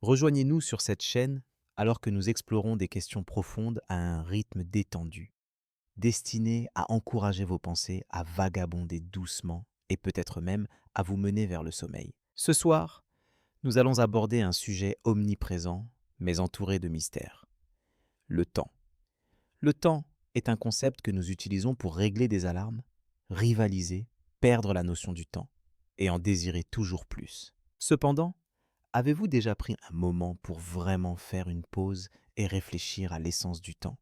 Rejoignez-nous sur cette chaîne alors que nous explorons des questions profondes à un rythme détendu, destinées à encourager vos pensées à vagabonder doucement et peut-être même à vous mener vers le sommeil. Ce soir, nous allons aborder un sujet omniprésent mais entouré de mystères, le temps. Le temps est un concept que nous utilisons pour régler des alarmes, rivaliser, perdre la notion du temps et en désirer toujours plus. Cependant, avez-vous déjà pris un moment pour vraiment faire une pause et réfléchir à l'essence du temps?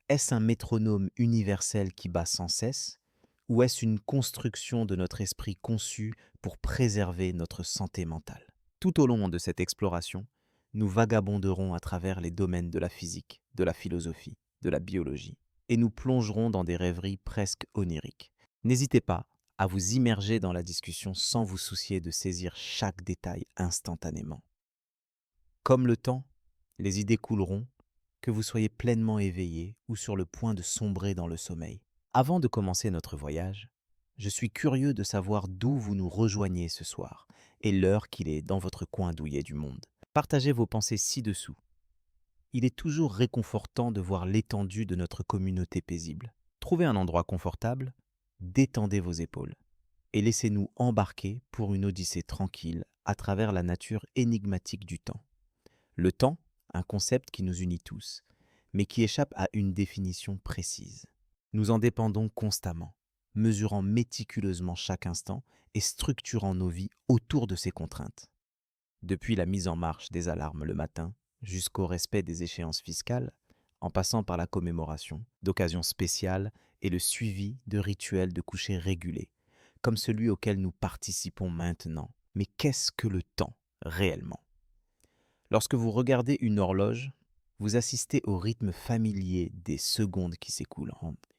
Est-ce un métronome universel qui bat sans cesse ou est-ce une construction de notre esprit conçue pour préserver notre santé mentale? Tout au long de cette exploration, nous vagabonderons à travers les domaines de la physique, de la philosophie, de la biologie, et nous plongerons dans des rêveries presque oniriques. N'hésitez pas à vous immerger dans la discussion sans vous soucier de saisir chaque détail instantanément. Comme le temps, les idées couleront, que vous soyez pleinement éveillé ou sur le point de sombrer dans le sommeil. Avant de commencer notre voyage, je suis curieux de savoir d'où vous nous rejoignez ce soir et l'heure qu'il est dans votre coin douillet du monde. Partagez vos pensées ci-dessous. Il est toujours réconfortant de voir l'étendue de notre communauté paisible. Trouvez un endroit confortable, détendez vos épaules et laissez-nous embarquer pour une odyssée tranquille à travers la nature énigmatique du temps. Le temps, un concept qui nous unit tous, mais qui échappe à une définition précise. Nous en dépendons constamment, mesurant méticuleusement chaque instant et structurant nos vies autour de ces contraintes. Depuis la mise en marche des alarmes le matin, jusqu'au respect des échéances fiscales, en passant par la commémoration d'occasions spéciales et le suivi de rituels de coucher régulés, comme celui auquel nous participons maintenant. Mais qu'est-ce que le temps réellement? Lorsque vous regardez une horloge, vous assistez au rythme familier des secondes qui s'écoulent,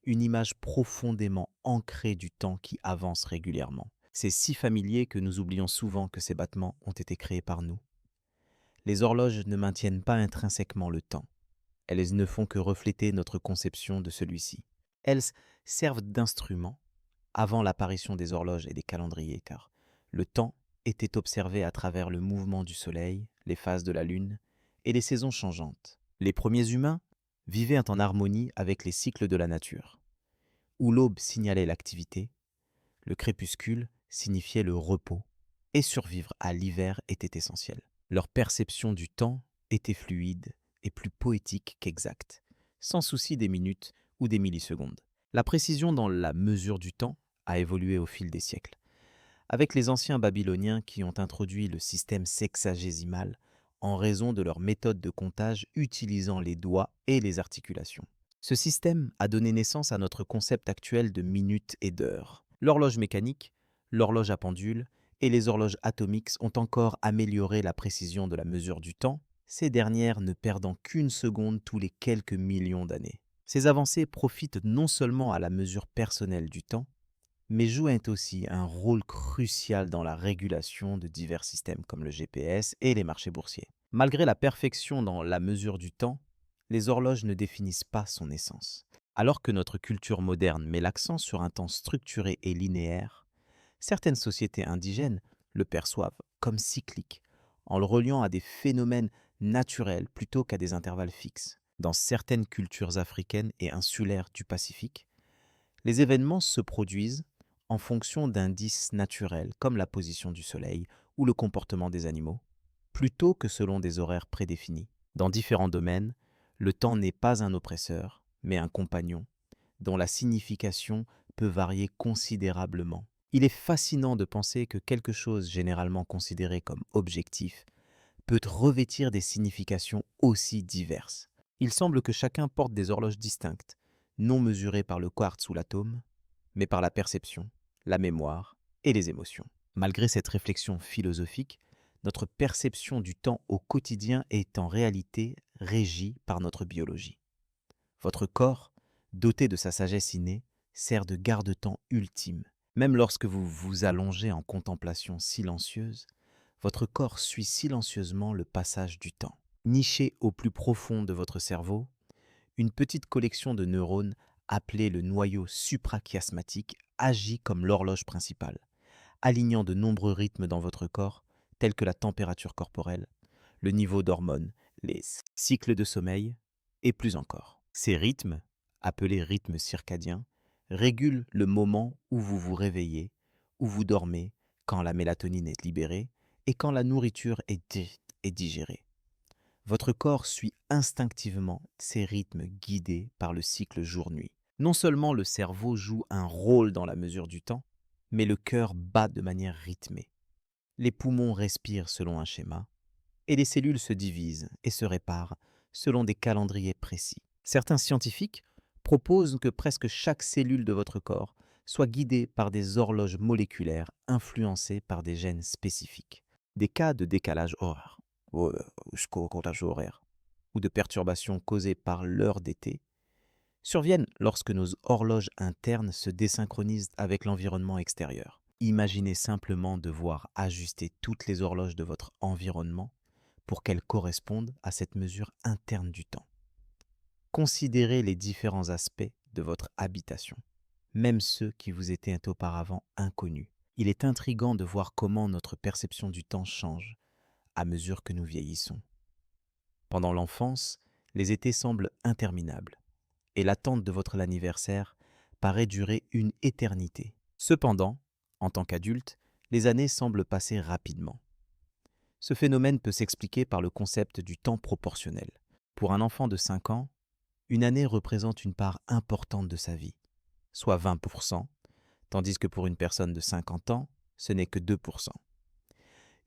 une image profondément ancrée du temps qui avance régulièrement. C'est si familier que nous oublions souvent que ces battements ont été créés par nous. Les horloges ne maintiennent pas intrinsèquement le temps. Elles ne font que refléter notre conception de celui-ci. Elles servent d'instrument avant l'apparition des horloges et des calendriers, car le temps était observé à travers le mouvement du soleil, les phases de la lune et les saisons changeantes. Les premiers humains vivaient en harmonie avec les cycles de la nature, où l'aube signalait l'activité, le crépuscule signifiait le repos, et survivre à l'hiver était essentiel. Leur perception du temps était fluide et plus poétique qu'exacte, sans souci des minutes ou des millisecondes. La précision dans la mesure du temps a évolué au fil des siècles, avec les anciens Babyloniens qui ont introduit le système sexagésimal en raison de leur méthode de comptage utilisant les doigts et les articulations. Ce système a donné naissance à notre concept actuel de minutes et d'heures. L'horloge mécanique, l'horloge à pendule et les horloges atomiques ont encore amélioré la précision de la mesure du temps, ces dernières ne perdant qu'une seconde tous les quelques millions d'années. Ces avancées profitent non seulement à la mesure personnelle du temps, mais jouent aussi un rôle crucial dans la régulation de divers systèmes comme le GPS et les marchés boursiers. Malgré la perfection dans la mesure du temps, les horloges ne définissent pas son essence. Alors que notre culture moderne met l'accent sur un temps structuré et linéaire, certaines sociétés indigènes le perçoivent comme cyclique, en le reliant à des phénomènes naturels plutôt qu'à des intervalles fixes. Dans certaines cultures africaines et insulaires du Pacifique, les événements se produisent en fonction d'indices naturels comme la position du soleil ou le comportement des animaux, plutôt que selon des horaires prédéfinis. Dans différents domaines, le temps n'est pas un oppresseur, mais un compagnon, dont la signification peut varier considérablement. Il est fascinant de penser que quelque chose généralement considéré comme objectif peut revêtir des significations aussi diverses. Il semble que chacun porte des horloges distinctes, non mesurées par le quartz ou l'atome, mais par la perception, la mémoire et les émotions. Malgré cette réflexion philosophique, notre perception du temps au quotidien est en réalité régie par notre biologie. Votre corps, doté de sa sagesse innée, sert de garde-temps ultime. Même lorsque vous vous allongez en contemplation silencieuse, votre corps suit silencieusement le passage du temps. Niché au plus profond de votre cerveau, une petite collection de neurones appelée le noyau suprachiasmatique agit comme l'horloge principale, alignant de nombreux rythmes dans votre corps, tels que la température corporelle, le niveau d'hormones, les cycles de sommeil et plus encore. Ces rythmes, appelés rythmes circadiens, régulent le moment où vous vous réveillez, où vous dormez, quand la mélatonine est libérée et quand la nourriture est digérée. Votre corps suit instinctivement ces rythmes guidés par le cycle jour-nuit. Non seulement le cerveau joue un rôle dans la mesure du temps, mais le cœur bat de manière rythmée. Les poumons respirent selon un schéma, et les cellules se divisent et se réparent selon des calendriers précis. Certains scientifiques proposent que presque chaque cellule de votre corps soit guidée par des horloges moléculaires influencées par des gènes spécifiques. Des cas de décalage horaire, horaire ou de perturbations causées par l'heure d'été surviennent lorsque nos horloges internes se désynchronisent avec l'environnement extérieur. Imaginez simplement devoir ajuster toutes les horloges de votre environnement pour qu'elles correspondent à cette mesure interne du temps. Considérez les différents aspects de votre habitation, même ceux qui vous étaient auparavant inconnus. Il est intriguant de voir comment notre perception du temps change à mesure que nous vieillissons. Pendant l'enfance, les étés semblent interminables et l'attente de votre anniversaire paraît durer une éternité. Cependant, en tant qu'adulte, les années semblent passer rapidement. Ce phénomène peut s'expliquer par le concept du temps proportionnel. Pour un enfant de 5 ans, une année représente une part importante de sa vie, soit 20%, tandis que pour une personne de 50 ans, ce n'est que 2%.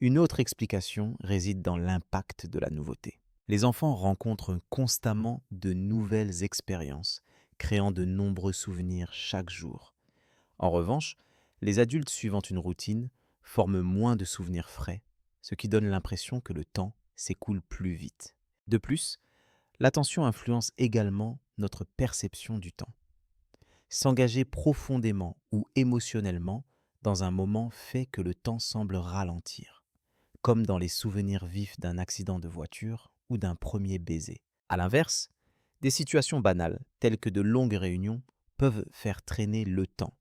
Une autre explication réside dans l'impact de la nouveauté. Les enfants rencontrent constamment de nouvelles expériences, créant de nombreux souvenirs chaque jour. En revanche, les adultes suivant une routine forment moins de souvenirs frais, ce qui donne l'impression que le temps s'écoule plus vite. De plus, l'attention influence également notre perception du temps. S'engager profondément ou émotionnellement dans un moment fait que le temps semble ralentir, comme dans les souvenirs vifs d'un accident de voiture ou d'un premier baiser. À l'inverse, des situations banales, telles que de longues réunions, peuvent faire traîner le temps,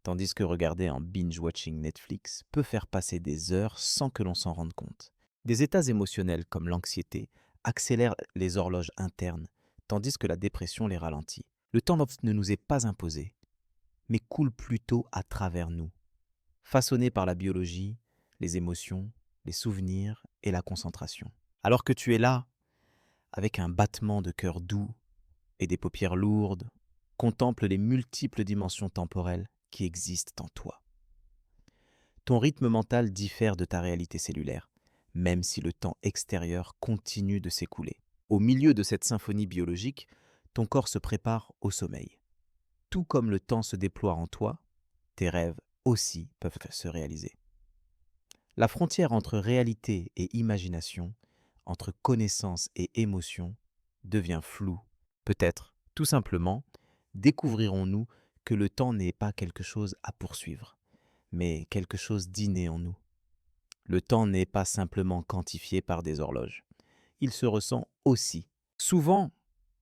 tandis que regarder en binge-watching Netflix peut faire passer des heures sans que l'on s'en rende compte. Des états émotionnels comme l'anxiété accélèrent les horloges internes, tandis que la dépression les ralentit. Le temps ne nous est pas imposé, mais coule plutôt à travers nous, façonné par la biologie, les émotions, les souvenirs et la concentration. Alors que tu es là, avec un battement de cœur doux et des paupières lourdes, contemple les multiples dimensions temporelles qui existent en toi. Ton rythme mental diffère de ta réalité cellulaire, même si le temps extérieur continue de s'écouler. Au milieu de cette symphonie biologique, ton corps se prépare au sommeil. Tout comme le temps se déploie en toi, tes rêves aussi peuvent se réaliser. La frontière entre réalité et imagination, entre connaissance et émotion, devient floue. Peut-être, tout simplement, découvrirons-nous que le temps n'est pas quelque chose à poursuivre, mais quelque chose d'inné en nous. Le temps n'est pas simplement quantifié par des horloges. Il se ressent aussi. Souvent,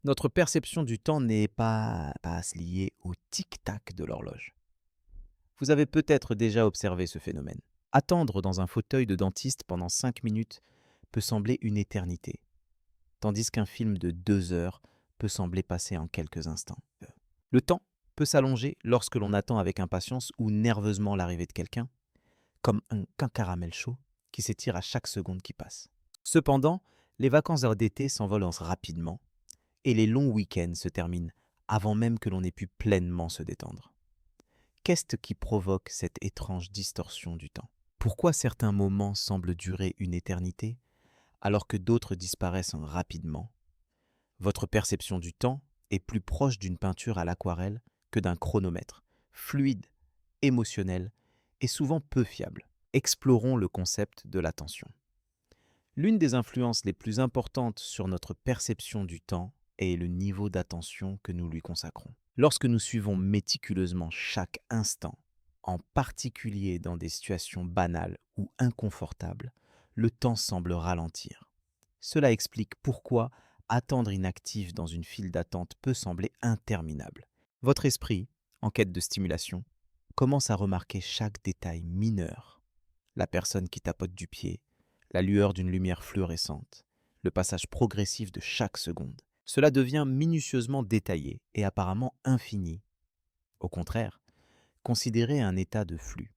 notre perception du temps n'est pas liée au tic-tac de l'horloge. Vous avez peut-être déjà observé ce phénomène. Attendre dans un fauteuil de dentiste pendant 5 minutes peut sembler une éternité, tandis qu'un film de 2 heures peut sembler passer en quelques instants. Le temps peut s'allonger lorsque l'on attend avec impatience ou nerveusement l'arrivée de quelqu'un, comme qu'un caramel chaud qui s'étire à chaque seconde qui passe. Cependant, les vacances d'été s'envolent rapidement et les longs week-ends se terminent avant même que l'on ait pu pleinement se détendre. Qu'est-ce qui provoque cette étrange distorsion du temps ? Pourquoi certains moments semblent durer une éternité alors que d'autres disparaissent rapidement ? Votre perception du temps est plus proche d'une peinture à l'aquarelle que d'un chronomètre, fluide, émotionnel et souvent peu fiable. Explorons le concept de l'attention. L'une des influences les plus importantes sur notre perception du temps est le niveau d'attention que nous lui consacrons. Lorsque nous suivons méticuleusement chaque instant, en particulier dans des situations banales ou inconfortables, le temps semble ralentir. Cela explique pourquoi attendre inactif dans une file d'attente peut sembler interminable. Votre esprit, en quête de stimulation, commence à remarquer chaque détail mineur. La personne qui tapote du pied, la lueur d'une lumière fluorescente, le passage progressif de chaque seconde. Cela devient minutieusement détaillé et apparemment infini. Au contraire, considérez un état de flux,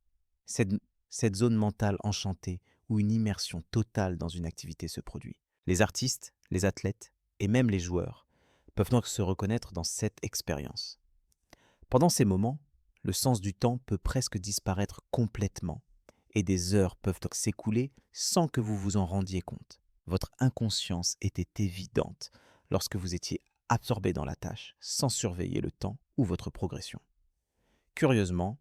cette, cette zone mentale enchantée où une immersion totale dans une activité se produit. Les artistes, les athlètes et même les joueurs peuvent donc se reconnaître dans cette expérience. Pendant ces moments, le sens du temps peut presque disparaître complètement et des heures peuvent donc s'écouler sans que vous vous en rendiez compte. Votre inconscience était évidente lorsque vous étiez absorbé dans la tâche sans surveiller le temps ou votre progression. Curieusement,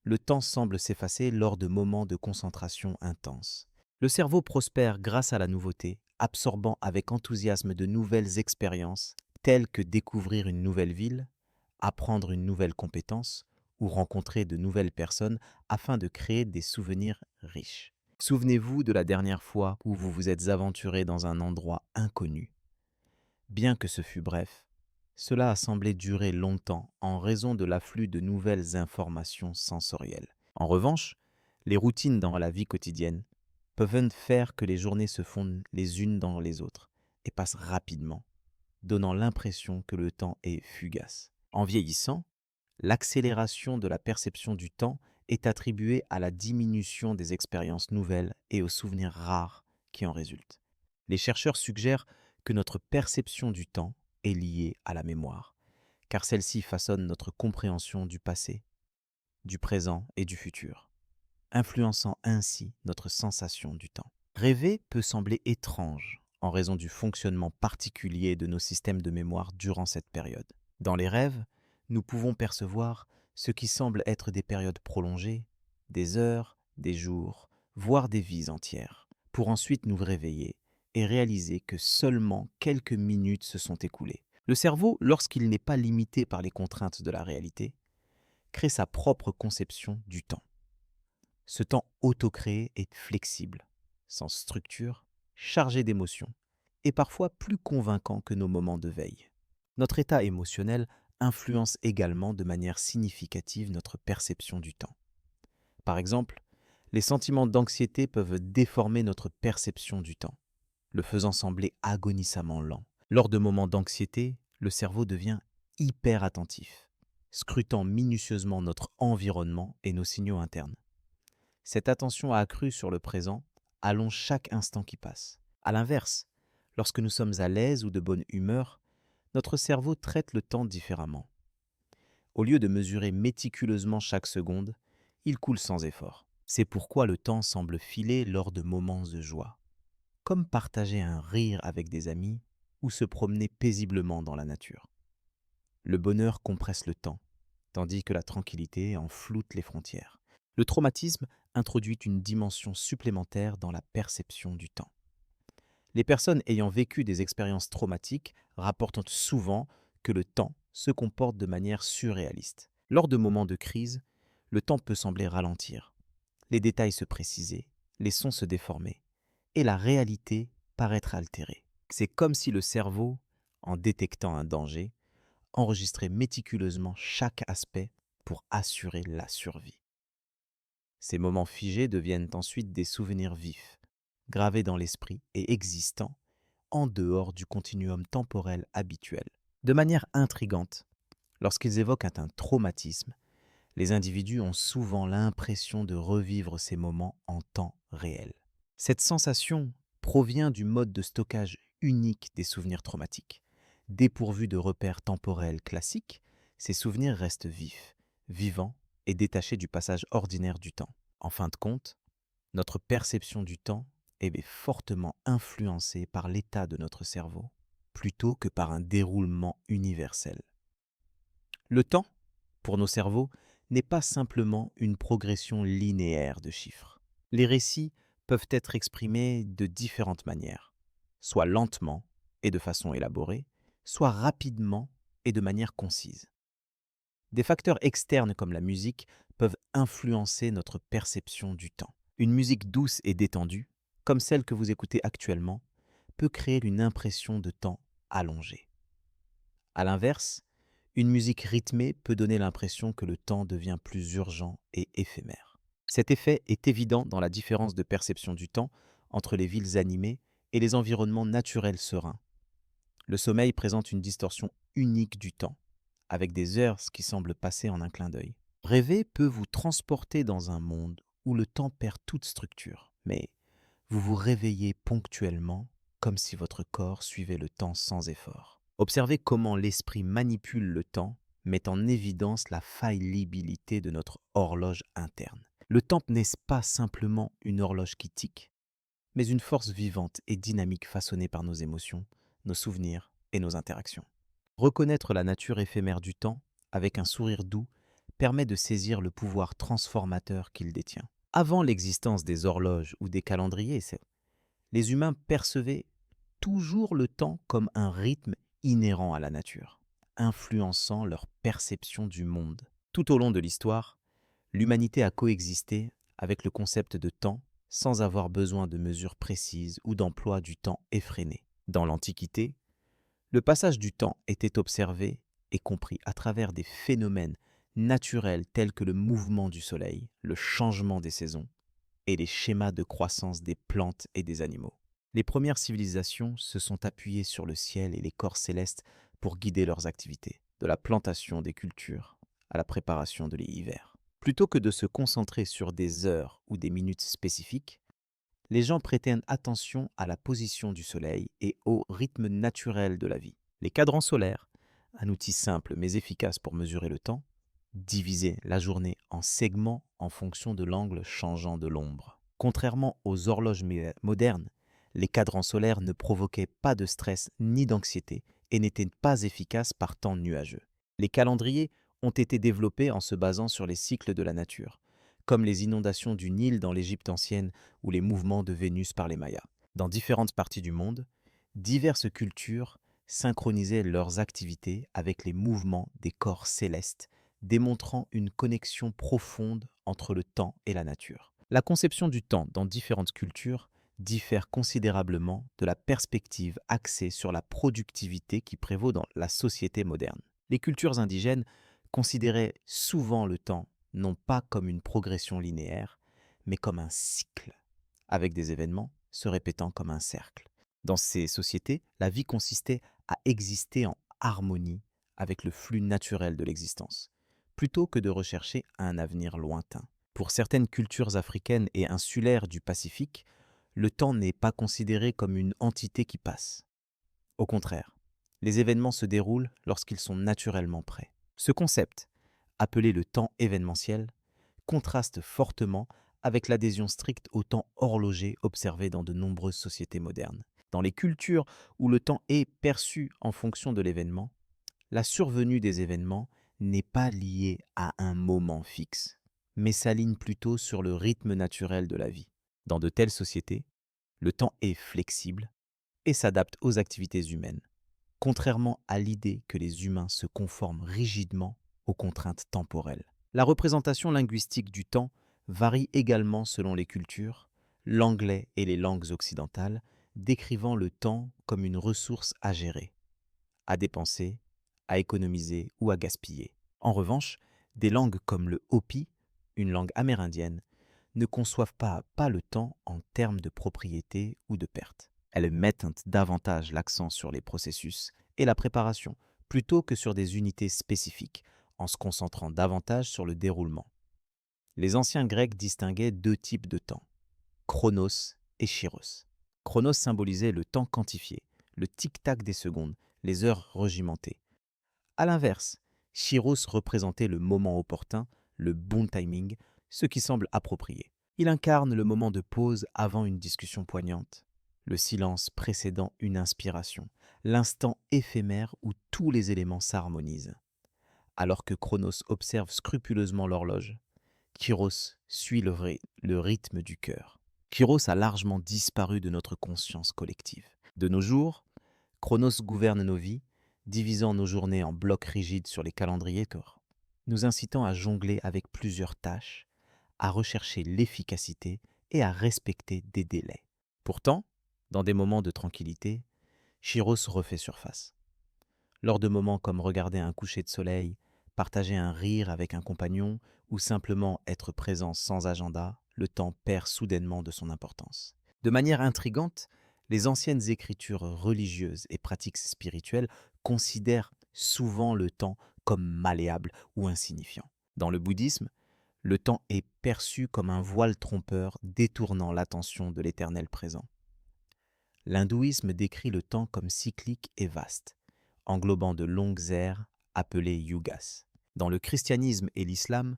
le temps semble s'effacer lors de moments de concentration intense. Le cerveau prospère grâce à la nouveauté, absorbant avec enthousiasme de nouvelles expériences telles que découvrir une nouvelle ville, apprendre une nouvelle compétence ou rencontrer de nouvelles personnes afin de créer des souvenirs riches. Souvenez-vous de la dernière fois où vous vous êtes aventuré dans un endroit inconnu. Bien que ce fût bref, cela a semblé durer longtemps en raison de l'afflux de nouvelles informations sensorielles. En revanche, les routines dans la vie quotidienne peuvent faire que les journées se fondent les unes dans les autres et passent rapidement, donnant l'impression que le temps est fugace. En vieillissant, l'accélération de la perception du temps est attribuée à la diminution des expériences nouvelles et aux souvenirs rares qui en résultent. Les chercheurs suggèrent que notre perception du temps est liée à la mémoire, car celle-ci façonne notre compréhension du passé, du présent et du futur, influençant ainsi notre sensation du temps. Rêver peut sembler étrange en raison du fonctionnement particulier de nos systèmes de mémoire durant cette période. Dans les rêves, nous pouvons percevoir ce qui semble être des périodes prolongées, des heures, des jours, voire des vies entières, pour ensuite nous réveiller et réaliser que seulement quelques minutes se sont écoulées. Le cerveau, lorsqu'il n'est pas limité par les contraintes de la réalité, crée sa propre conception du temps. Ce temps auto-créé est flexible, sans structure, chargé d'émotions, et parfois plus convaincant que nos moments de veille. Notre état émotionnel influence également de manière significative notre perception du temps. Par exemple, les sentiments d'anxiété peuvent déformer notre perception du temps, le faisant sembler agonissamment lent. Lors de moments d'anxiété, le cerveau devient hyper attentif, scrutant minutieusement notre environnement et nos signaux internes. Cette attention accrue sur le présent allonge chaque instant qui passe. À l'inverse, lorsque nous sommes à l'aise ou de bonne humeur, notre cerveau traite le temps différemment. Au lieu de mesurer méticuleusement chaque seconde, il coule sans effort. C'est pourquoi le temps semble filer lors de moments de joie, comme partager un rire avec des amis ou se promener paisiblement dans la nature. Le bonheur compresse le temps, tandis que la tranquillité en floute les frontières. Le traumatisme introduit une dimension supplémentaire dans la perception du temps. Les personnes ayant vécu des expériences traumatiques rapportent souvent que le temps se comporte de manière surréaliste. Lors de moments de crise, le temps peut sembler ralentir, les détails se préciser, les sons se déformer, et la réalité paraître altérée. C'est comme si le cerveau, en détectant un danger, enregistrait méticuleusement chaque aspect pour assurer la survie. Ces moments figés deviennent ensuite des souvenirs vifs, gravés dans l'esprit et existants en dehors du continuum temporel habituel. De manière intrigante, lorsqu'ils évoquent un traumatisme, les individus ont souvent l'impression de revivre ces moments en temps réel. Cette sensation provient du mode de stockage unique des souvenirs traumatiques. Dépourvus de repères temporels classiques, ces souvenirs restent vifs, vivants et détachés du passage ordinaire du temps. En fin de compte, notre perception du temps est fortement influencée par l'état de notre cerveau, plutôt que par un déroulement universel. Le temps, pour nos cerveaux, n'est pas simplement une progression linéaire de chiffres. Les récits peuvent être exprimés de différentes manières, soit lentement et de façon élaborée, soit rapidement et de manière concise. Des facteurs externes comme la musique peuvent influencer notre perception du temps. Une musique douce et détendue, comme celle que vous écoutez actuellement, peut créer une impression de temps allongé. À l'inverse, une musique rythmée peut donner l'impression que le temps devient plus urgent et éphémère. Cet effet est évident dans la différence de perception du temps entre les villes animées et les environnements naturels sereins. Le sommeil présente une distorsion unique du temps, avec des heures qui semblent passer en un clin d'œil. Rêver peut vous transporter dans un monde où le temps perd toute structure, mais vous vous réveillez ponctuellement comme si votre corps suivait le temps sans effort. Observez comment l'esprit manipule le temps, met en évidence la faillibilité de notre horloge interne. Le temps n'est pas simplement une horloge qui tique, mais une force vivante et dynamique façonnée par nos émotions, nos souvenirs et nos interactions. Reconnaître la nature éphémère du temps, avec un sourire doux, permet de saisir le pouvoir transformateur qu'il détient. Avant l'existence des horloges ou des calendriers, les humains percevaient toujours le temps comme un rythme inhérent à la nature, influençant leur perception du monde. Tout au long de l'histoire, l'humanité a coexisté avec le concept de temps sans avoir besoin de mesures précises ou d'emploi du temps effréné. Dans l'Antiquité, le passage du temps était observé et compris à travers des phénomènes naturels tels que le mouvement du soleil, le changement des saisons et les schémas de croissance des plantes et des animaux. Les premières civilisations se sont appuyées sur le ciel et les corps célestes pour guider leurs activités, de la plantation des cultures à la préparation de l'hiver. Plutôt que de se concentrer sur des heures ou des minutes spécifiques, les gens prêtaient attention à la position du soleil et au rythme naturel de la vie. Les cadrans solaires, un outil simple mais efficace pour mesurer le temps, divisaient la journée en segments en fonction de l'angle changeant de l'ombre. Contrairement aux horloges modernes, les cadrans solaires ne provoquaient pas de stress ni d'anxiété et n'étaient pas efficaces par temps nuageux. Les calendriers ont été développés en se basant sur les cycles de la nature, comme les inondations du Nil dans l'Égypte ancienne ou les mouvements de Vénus par les Mayas. Dans différentes parties du monde, diverses cultures synchronisaient leurs activités avec les mouvements des corps célestes, démontrant une connexion profonde entre le temps et la nature. La conception du temps dans différentes cultures diffère considérablement de la perspective axée sur la productivité qui prévaut dans la société moderne. Les cultures indigènes considéraient souvent le temps non pas comme une progression linéaire, mais comme un cycle, avec des événements se répétant comme un cercle. Dans ces sociétés, la vie consistait à exister en harmonie avec le flux naturel de l'existence, plutôt que de rechercher un avenir lointain. Pour certaines cultures africaines et insulaires du Pacifique, le temps n'est pas considéré comme une entité qui passe. Au contraire, les événements se déroulent lorsqu'ils sont naturellement prêts. Ce concept, appelé le temps événementiel, contraste fortement avec l'adhésion stricte au temps horloger observé dans de nombreuses sociétés modernes. Dans les cultures où le temps est perçu en fonction de l'événement, la survenue des événements n'est pas liée à un moment fixe, mais s'aligne plutôt sur le rythme naturel de la vie. Dans de telles sociétés, le temps est flexible et s'adapte aux activités humaines, contrairement à l'idée que les humains se conforment rigidement aux contraintes temporelles. La représentation linguistique du temps varie également selon les cultures, l'anglais et les langues occidentales décrivant le temps comme une ressource à gérer, à dépenser, à économiser ou à gaspiller. En revanche, des langues comme le Hopi, une langue amérindienne, ne conçoivent pas le temps en termes de propriété ou de perte. Elles mettent davantage l'accent sur les processus et la préparation, plutôt que sur des unités spécifiques, en se concentrant davantage sur le déroulement. Les anciens Grecs distinguaient deux types de temps, chronos et chiros. Chronos symbolisait le temps quantifié, le tic-tac des secondes, les heures regimentées. À l'inverse, chiros représentait le moment opportun, le bon timing, ce qui semble approprié. Il incarne le moment de pause avant une discussion poignante, le silence précédant une inspiration, l'instant éphémère où tous les éléments s'harmonisent. Alors que Chronos observe scrupuleusement l'horloge, Kairos suit le rythme du cœur. Kairos a largement disparu de notre conscience collective. De nos jours, Chronos gouverne nos vies, divisant nos journées en blocs rigides sur les calendriers corps, nous incitant à jongler avec plusieurs tâches, à rechercher l'efficacité et à respecter des délais. Pourtant, dans des moments de tranquillité, Chiros refait surface. Lors de moments comme regarder un coucher de soleil, partager un rire avec un compagnon ou simplement être présent sans agenda, le temps perd soudainement de son importance. De manière intrigante, les anciennes écritures religieuses et pratiques spirituelles considèrent souvent le temps comme malléable ou insignifiant. Dans le bouddhisme, le temps est perçu comme un voile trompeur détournant l'attention de l'éternel présent. L'hindouisme décrit le temps comme cyclique et vaste, englobant de longues ères appelées yugas. Dans le christianisme et l'islam,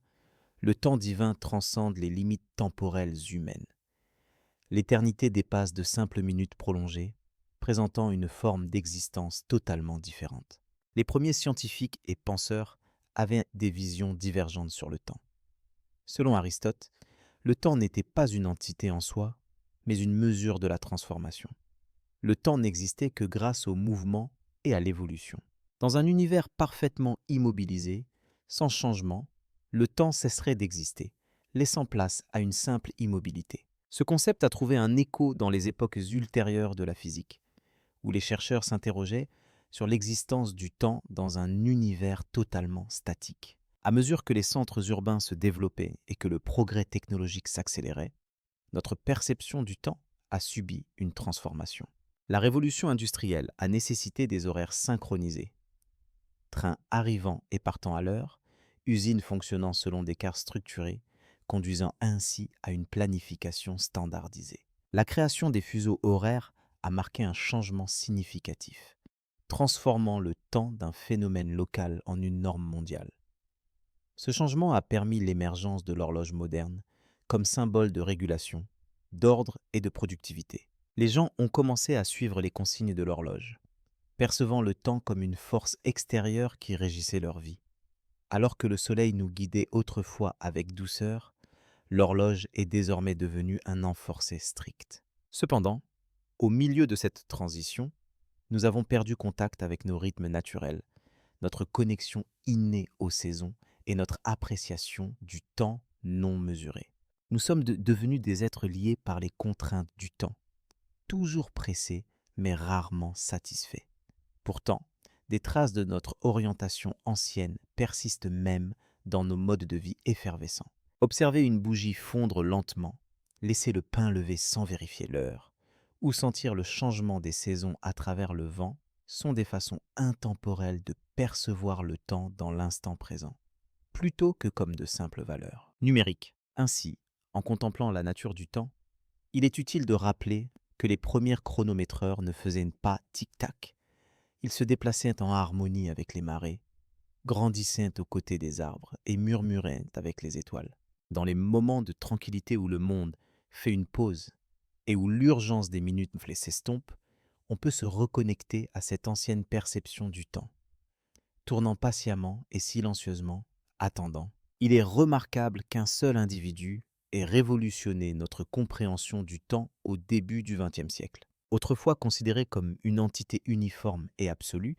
le temps divin transcende les limites temporelles humaines. L'éternité dépasse de simples minutes prolongées, présentant une forme d'existence totalement différente. Les premiers scientifiques et penseurs avaient des visions divergentes sur le temps. Selon Aristote, le temps n'était pas une entité en soi, mais une mesure de la transformation. Le temps n'existait que grâce au mouvement et à l'évolution. Dans un univers parfaitement immobilisé, sans changement, le temps cesserait d'exister, laissant place à une simple immobilité. Ce concept a trouvé un écho dans les époques ultérieures de la physique, où les chercheurs s'interrogeaient sur l'existence du temps dans un univers totalement statique. À mesure que les centres urbains se développaient et que le progrès technologique s'accélérait, notre perception du temps a subi une transformation. La révolution industrielle a nécessité des horaires synchronisés. Trains arrivant et partant à l'heure, usines fonctionnant selon des quarts structurés, conduisant ainsi à une planification standardisée. La création des fuseaux horaires a marqué un changement significatif, transformant le temps d'un phénomène local en une norme mondiale. Ce changement a permis l'émergence de l'horloge moderne comme symbole de régulation, d'ordre et de productivité. Les gens ont commencé à suivre les consignes de l'horloge, percevant le temps comme une force extérieure qui régissait leur vie. Alors que le soleil nous guidait autrefois avec douceur, l'horloge est désormais devenue un enforcé strict. Cependant, au milieu de cette transition, nous avons perdu contact avec nos rythmes naturels, notre connexion innée aux saisons et notre appréciation du temps non mesuré. Nous sommes devenus des êtres liés par les contraintes du temps, toujours pressés mais rarement satisfaits. Pourtant, des traces de notre orientation ancienne persistent même dans nos modes de vie effervescents. Observer une bougie fondre lentement, laisser le pain lever sans vérifier l'heure, ou sentir le changement des saisons à travers le vent sont des façons intemporelles de percevoir le temps dans l'instant présent, plutôt que comme de simples valeurs numériques. Ainsi, en contemplant la nature du temps, il est utile de rappeler que les premiers chronométreurs ne faisaient pas tic-tac. Ils se déplaçaient en harmonie avec les marées, grandissaient aux côtés des arbres et murmuraient avec les étoiles. Dans les moments de tranquillité où le monde fait une pause et où l'urgence des minutes s'estompe, on peut se reconnecter à cette ancienne perception du temps, tournant patiemment et silencieusement, attendant. Il est remarquable qu'un seul individu ait révolutionné notre compréhension du temps au début du XXe siècle. Autrefois considéré comme une entité uniforme et absolue,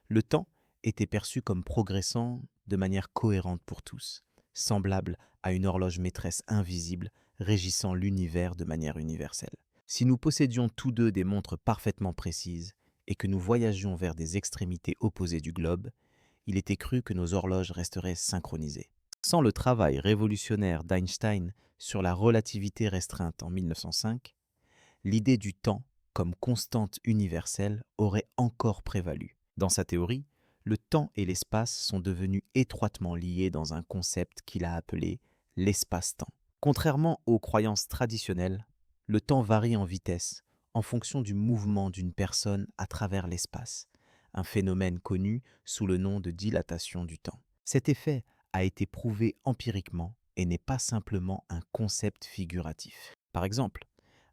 le temps était perçu comme progressant de manière cohérente pour tous, semblable à une horloge maîtresse invisible régissant l'univers de manière universelle. Si nous possédions tous deux des montres parfaitement précises et que nous voyagions vers des extrémités opposées du globe, il était cru que nos horloges resteraient synchronisées. Sans le travail révolutionnaire d'Einstein sur la relativité restreinte en 1905, l'idée du temps comme constante universelle aurait encore prévalu. Dans sa théorie, le temps et l'espace sont devenus étroitement liés dans un concept qu'il a appelé l'espace-temps. Contrairement aux croyances traditionnelles, le temps varie en vitesse en fonction du mouvement d'une personne à travers l'espace, un phénomène connu sous le nom de dilatation du temps. Cet effet a été prouvé empiriquement et n'est pas simplement un concept figuratif. Par exemple,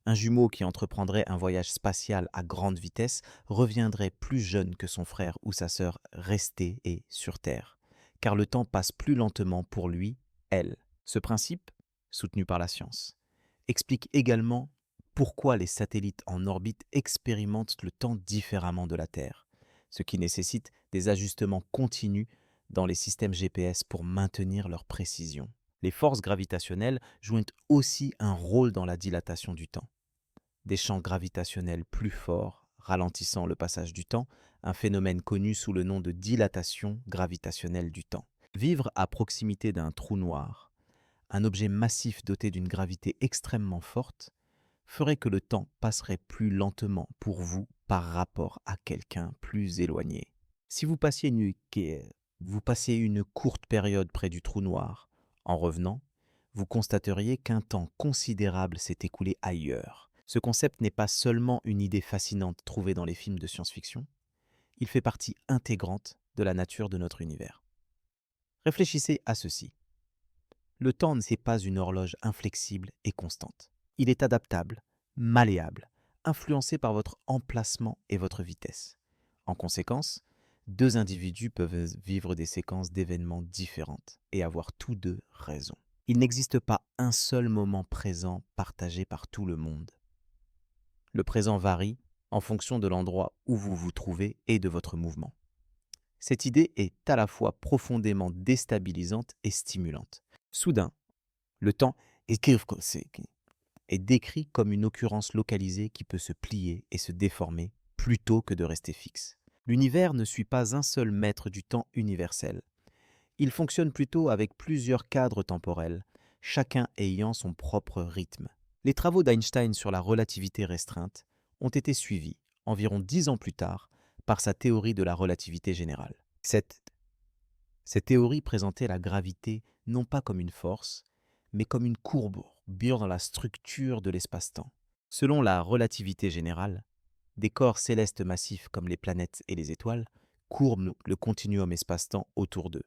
un jumeau qui entreprendrait un voyage spatial à grande vitesse reviendrait plus jeune que son frère ou sa sœur restés sur Terre, car le temps passe plus lentement pour lui, elle. Ce principe, soutenu par la science, explique également pourquoi les satellites en orbite expérimentent le temps différemment de la Terre, ce qui nécessite des ajustements continus dans les systèmes GPS pour maintenir leur précision. Les forces gravitationnelles jouent aussi un rôle dans la dilatation du temps. Des champs gravitationnels plus forts ralentissant le passage du temps, un phénomène connu sous le nom de dilatation gravitationnelle du temps. Vivre à proximité d'un trou noir, un objet massif doté d'une gravité extrêmement forte, ferait que le temps passerait plus lentement pour vous par rapport à quelqu'un plus éloigné. Si vous passiez une courte période près du trou noir, en revenant, vous constateriez qu'un temps considérable s'est écoulé ailleurs. Ce concept n'est pas seulement une idée fascinante trouvée dans les films de science-fiction, il fait partie intégrante de la nature de notre univers. Réfléchissez à ceci. Le temps n'est pas une horloge inflexible et constante. Il est adaptable, malléable, influencé par votre emplacement et votre vitesse. En conséquence, deux individus peuvent vivre des séquences d'événements différentes et avoir tous deux raison. Il n'existe pas un seul moment présent partagé par tout le monde. Le présent varie en fonction de l'endroit où vous vous trouvez et de votre mouvement. Cette idée est à la fois profondément déstabilisante et stimulante. Soudain, le temps est décrit comme une occurrence localisée qui peut se plier et se déformer plutôt que de rester fixe. L'univers ne suit pas un seul maître du temps universel. Il fonctionne plutôt avec plusieurs cadres temporels, chacun ayant son propre rythme. Les travaux d'Einstein sur la relativité restreinte ont été suivis, environ 10 ans plus tard, par sa théorie de la relativité générale. Cette théorie présentait la gravité non pas comme une force, mais comme une courbure dans la structure de l'espace-temps. Selon la relativité générale, des corps célestes massifs comme les planètes et les étoiles courbent le continuum espace-temps autour d'eux.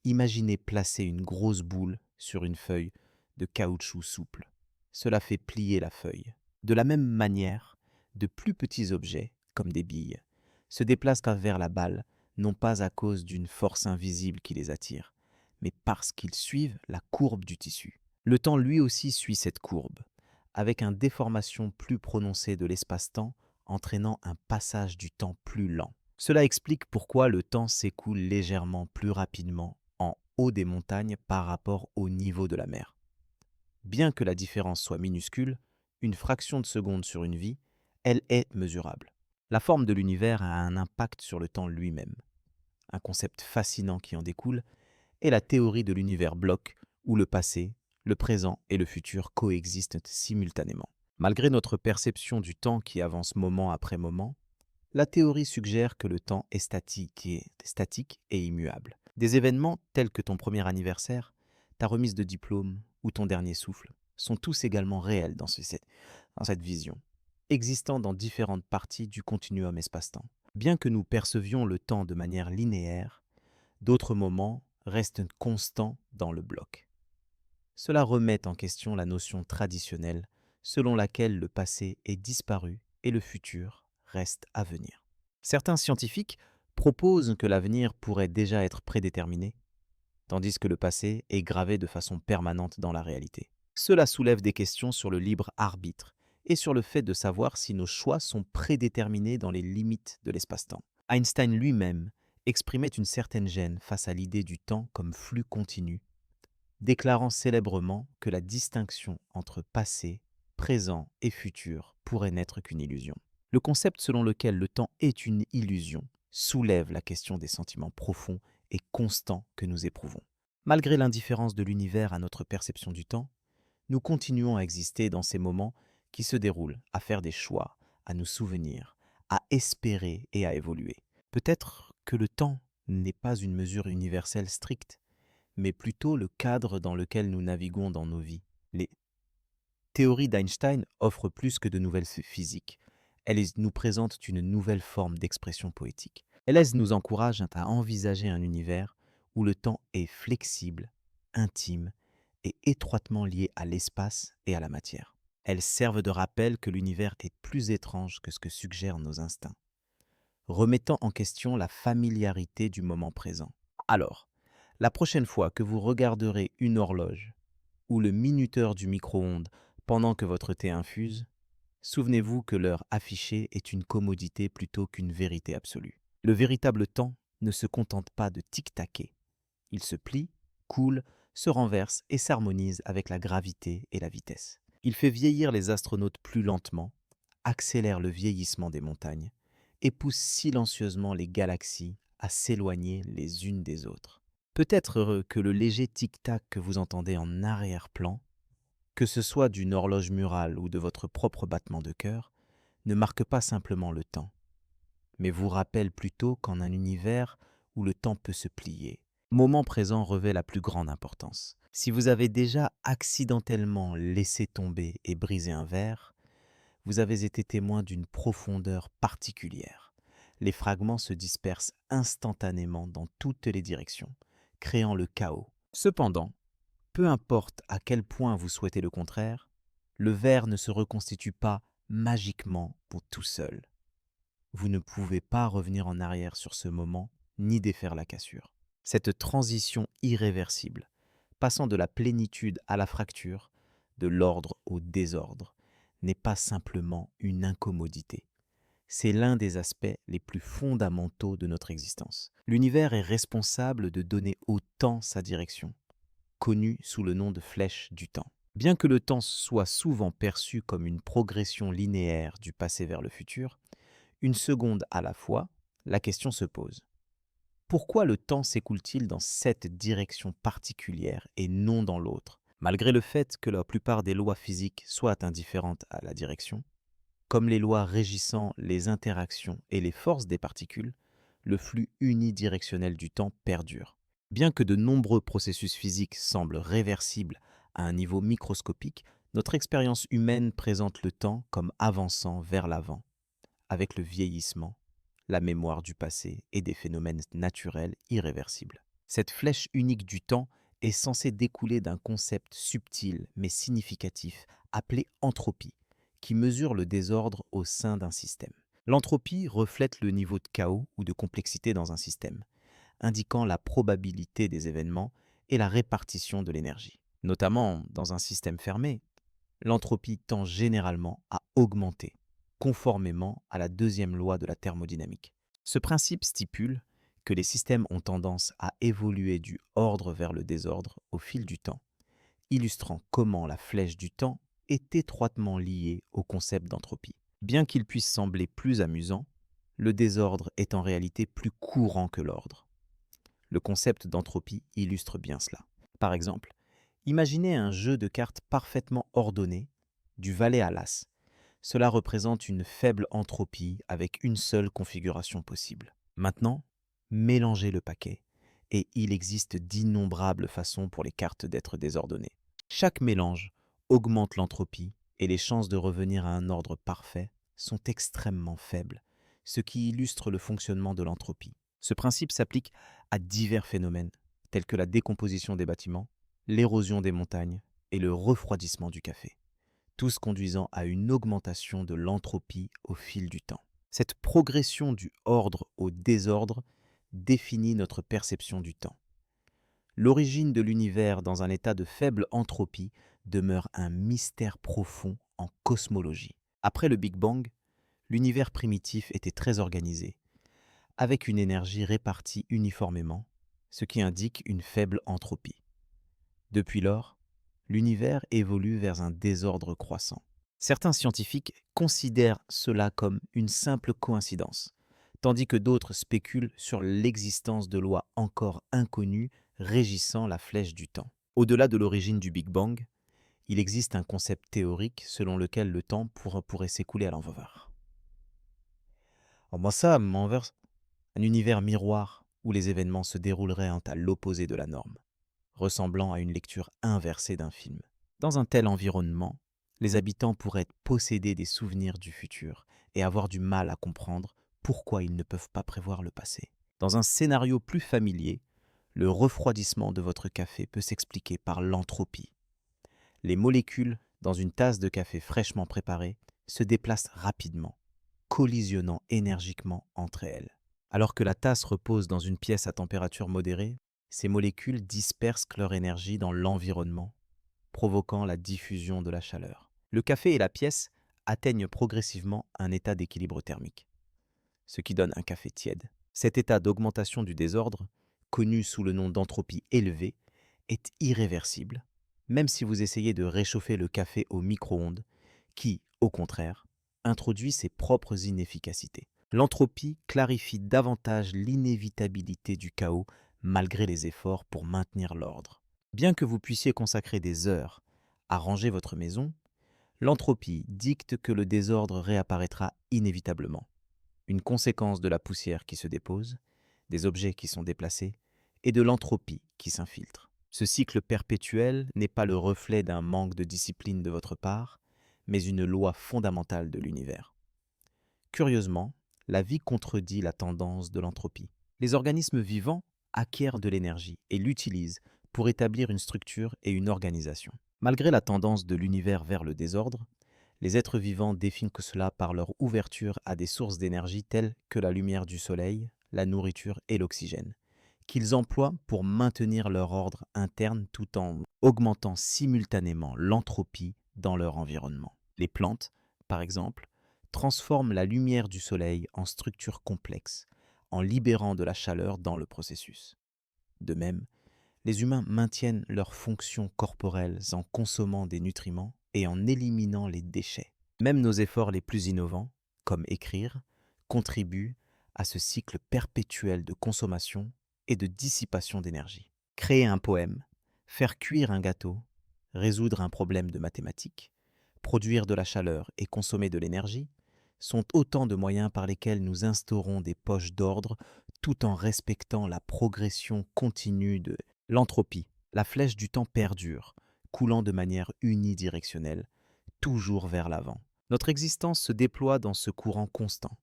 Imaginez placer une grosse boule sur une feuille de caoutchouc souple. Cela fait plier la feuille. De la même manière, de plus petits objets, comme des billes, se déplacent vers la balle, non pas à cause d'une force invisible qui les attire, mais parce qu'ils suivent la courbe du tissu. Le temps lui aussi suit cette courbe, avec une déformation plus prononcée de l'espace-temps, entraînant un passage du temps plus lent. Cela explique pourquoi le temps s'écoule légèrement plus rapidement en haut des montagnes par rapport au niveau de la mer. Bien que la différence soit minuscule, une fraction de seconde sur une vie, elle est mesurable. La forme de l'univers a un impact sur le temps lui-même. Un concept fascinant qui en découle est la théorie de l'univers bloc, où le passé, le présent et le futur coexistent simultanément. Malgré notre perception du temps qui avance moment après moment, la théorie suggère que le temps est statique et immuable. Des événements tels que ton premier anniversaire, ta remise de diplôme ou ton dernier souffle sont tous également réels dans cette vision, existant dans différentes parties du continuum espace-temps. Bien que nous percevions le temps de manière linéaire, d'autres moments restent constants dans le bloc. Cela remet en question la notion traditionnelle selon laquelle le passé est disparu et le futur reste à venir. Certains scientifiques proposent que l'avenir pourrait déjà être prédéterminé, tandis que le passé est gravé de façon permanente dans la réalité. Cela soulève des questions sur le libre arbitre et sur le fait de savoir si nos choix sont prédéterminés dans les limites de l'espace-temps. Einstein lui-même exprimait une certaine gêne face à l'idée du temps comme flux continu, déclarant célèbrement que la distinction entre passé, présent et futur pourrait n'être qu'une illusion. Le concept selon lequel le temps est une illusion soulève la question des sentiments profonds et constants que nous éprouvons. Malgré l'indifférence de l'univers à notre perception du temps, nous continuons à exister dans ces moments qui se déroulent, à faire des choix, à nous souvenir, à espérer et à évoluer. Peut-être que le temps n'est pas une mesure universelle stricte, mais plutôt le cadre dans lequel nous naviguons dans nos vies. Les théories d'Einstein offrent plus que de nouvelles physiques. Elles nous présentent une nouvelle forme d'expression poétique. Elles nous encouragent à envisager un univers où le temps est flexible, intime et étroitement lié à l'espace et à la matière. Elles servent de rappel que l'univers est plus étrange que ce que suggèrent nos instincts, remettant en question la familiarité du moment présent. Alors, la prochaine fois que vous regarderez une horloge ou le minuteur du micro-ondes pendant que votre thé infuse, souvenez-vous que l'heure affichée est une commodité plutôt qu'une vérité absolue. Le véritable temps ne se contente pas de tic-taquer. Il se plie, coule, se renverse et s'harmonise avec la gravité et la vitesse. Il fait vieillir les astronautes plus lentement, accélère le vieillissement des montagnes et pousse silencieusement les galaxies à s'éloigner les unes des autres. Peut-être que le léger tic-tac que vous entendez en arrière-plan que ce soit d'une horloge murale ou de votre propre battement de cœur, ne marque pas simplement le temps, mais vous rappelle plutôt qu'en un univers où le temps peut se plier, moment présent revêt la plus grande importance. Si vous avez déjà accidentellement laissé tomber et brisé un verre, vous avez été témoin d'une profondeur particulière. Les fragments se dispersent instantanément dans toutes les directions, créant le chaos. Cependant, peu importe à quel point vous souhaitez le contraire, le verre ne se reconstitue pas magiquement ou tout seul. Vous ne pouvez pas revenir en arrière sur ce moment ni défaire la cassure. Cette transition irréversible, passant de la plénitude à la fracture, de l'ordre au désordre, n'est pas simplement une incommodité. C'est l'un des aspects les plus fondamentaux de notre existence. L'univers est responsable de donner au temps sa direction, connue sous le nom de flèche du temps. Bien que le temps soit souvent perçu comme une progression linéaire du passé vers le futur, une seconde à la fois, la question se pose. Pourquoi le temps s'écoule-t-il dans cette direction particulière et non dans l'autre, malgré le fait que la plupart des lois physiques soient indifférentes à la direction? Comme les lois régissant les interactions et les forces des particules, le flux unidirectionnel du temps perdure. Bien que de nombreux processus physiques semblent réversibles à un niveau microscopique, notre expérience humaine présente le temps comme avançant vers l'avant, avec le vieillissement, la mémoire du passé et des phénomènes naturels irréversibles. Cette flèche unique du temps est censée découler d'un concept subtil mais significatif appelé entropie, qui mesure le désordre au sein d'un système. L'entropie reflète le niveau de chaos ou de complexité dans un système, indiquant la probabilité des événements et la répartition de l'énergie. Notamment dans un système fermé, l'entropie tend généralement à augmenter, conformément à la deuxième loi de la thermodynamique. Ce principe stipule que les systèmes ont tendance à évoluer du ordre vers le désordre au fil du temps, illustrant comment la flèche du temps est étroitement liée au concept d'entropie. Bien qu'il puisse sembler plus amusant, le désordre est en réalité plus courant que l'ordre. Le concept d'entropie illustre bien cela. Par exemple, imaginez un jeu de cartes parfaitement ordonné, du valet à l'as. Cela représente une faible entropie avec une seule configuration possible. Maintenant, mélangez le paquet, et il existe d'innombrables façons pour les cartes d'être désordonnées. Chaque mélange augmente l'entropie et les chances de revenir à un ordre parfait sont extrêmement faibles, ce qui illustre le fonctionnement de l'entropie. Ce principe s'applique à divers phénomènes, tels que la décomposition des bâtiments, l'érosion des montagnes et le refroidissement du café, tous conduisant à une augmentation de l'entropie au fil du temps. Cette progression du ordre au désordre définit notre perception du temps. L'origine de l'univers dans un état de faible entropie demeure un mystère profond en cosmologie. Après le Big Bang, l'univers primitif était très organisé, avec une énergie répartie uniformément, ce qui indique une faible entropie. Depuis lors, l'univers évolue vers un désordre croissant. Certains scientifiques considèrent cela comme une simple coïncidence, tandis que d'autres spéculent sur l'existence de lois encore inconnues régissant la flèche du temps. Au-delà de l'origine du Big Bang, il existe un concept théorique selon lequel le temps pourrait s'écouler à l'envers. Moi ça m'enverse un univers miroir où les événements se dérouleraient à l'opposé de la norme, ressemblant à une lecture inversée d'un film. Dans un tel environnement, les habitants pourraient posséder des souvenirs du futur et avoir du mal à comprendre pourquoi ils ne peuvent pas prévoir le passé. Dans un scénario plus familier, le refroidissement de votre café peut s'expliquer par l'entropie. Les molécules dans une tasse de café fraîchement préparée se déplacent rapidement, collisionnant énergiquement entre elles. Alors que la tasse repose dans une pièce à température modérée, ces molécules dispersent leur énergie dans l'environnement, provoquant la diffusion de la chaleur. Le café et la pièce atteignent progressivement un état d'équilibre thermique, ce qui donne un café tiède. Cet état d'augmentation du désordre, connu sous le nom d'entropie élevée, est irréversible, même si vous essayez de réchauffer le café au micro-ondes, qui, au contraire, introduit ses propres inefficacités. L'entropie clarifie davantage l'inévitabilité du chaos malgré les efforts pour maintenir l'ordre. Bien que vous puissiez consacrer des heures à ranger votre maison, l'entropie dicte que le désordre réapparaîtra inévitablement, une conséquence de la poussière qui se dépose, des objets qui sont déplacés et de l'entropie qui s'infiltre. Ce cycle perpétuel n'est pas le reflet d'un manque de discipline de votre part, mais une loi fondamentale de l'univers. Curieusement, la vie contredit la tendance de l'entropie. Les organismes vivants acquièrent de l'énergie et l'utilisent pour établir une structure et une organisation. Malgré la tendance de l'univers vers le désordre, les êtres vivants définissent cela par leur ouverture à des sources d'énergie telles que la lumière du soleil, la nourriture et l'oxygène, qu'ils emploient pour maintenir leur ordre interne tout en augmentant simultanément l'entropie dans leur environnement. Les plantes, par exemple, transforment la lumière du soleil en structure complexe, en libérant de la chaleur dans le processus. De même, les humains maintiennent leurs fonctions corporelles en consommant des nutriments et en éliminant les déchets. Même nos efforts les plus innovants, comme écrire, contribuent à ce cycle perpétuel de consommation et de dissipation d'énergie. Créer un poème, faire cuire un gâteau, résoudre un problème de mathématiques, produire de la chaleur et consommer de l'énergie sont autant de moyens par lesquels nous instaurons des poches d'ordre tout en respectant la progression continue de l'entropie. La flèche du temps perdure, coulant de manière unidirectionnelle, toujours vers l'avant. Notre existence se déploie dans ce courant constant,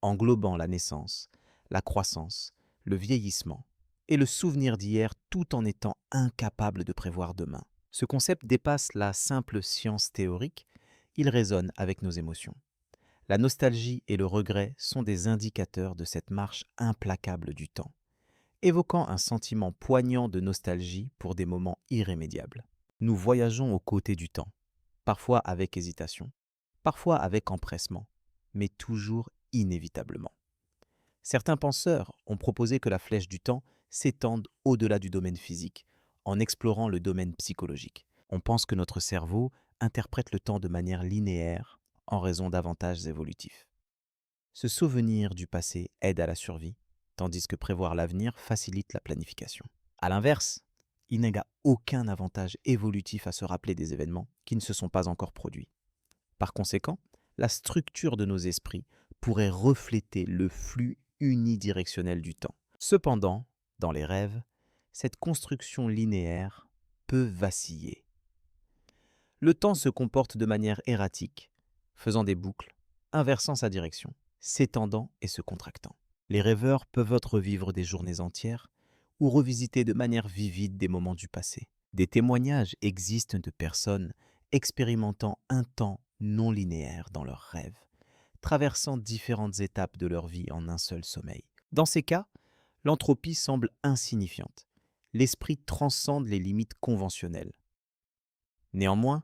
englobant la naissance, la croissance, le vieillissement et le souvenir d'hier tout en étant incapable de prévoir demain. Ce concept dépasse la simple science théorique, il résonne avec nos émotions. La nostalgie et le regret sont des indicateurs de cette marche implacable du temps, évoquant un sentiment poignant de nostalgie pour des moments irrémédiables. Nous voyageons aux côtés du temps, parfois avec hésitation, parfois avec empressement, mais toujours inévitablement. Certains penseurs ont proposé que la flèche du temps s'étende au-delà du domaine physique, en explorant le domaine psychologique. On pense que notre cerveau interprète le temps de manière linéaire en raison d'avantages évolutifs. Se souvenir du passé aide à la survie, tandis que prévoir l'avenir facilite la planification. A l'inverse, il n'y a aucun avantage évolutif à se rappeler des événements qui ne se sont pas encore produits. Par conséquent, la structure de nos esprits pourrait refléter le flux unidirectionnel du temps. Cependant, dans les rêves, cette construction linéaire peut vaciller. Le temps se comporte de manière erratique, faisant des boucles, inversant sa direction, s'étendant et se contractant. Les rêveurs peuvent revivre des journées entières ou revisiter de manière vivide des moments du passé. Des témoignages existent de personnes expérimentant un temps non linéaire dans leurs rêves, traversant différentes étapes de leur vie en un seul sommeil. Dans ces cas, l'entropie semble insignifiante. L'esprit transcende les limites conventionnelles. Néanmoins,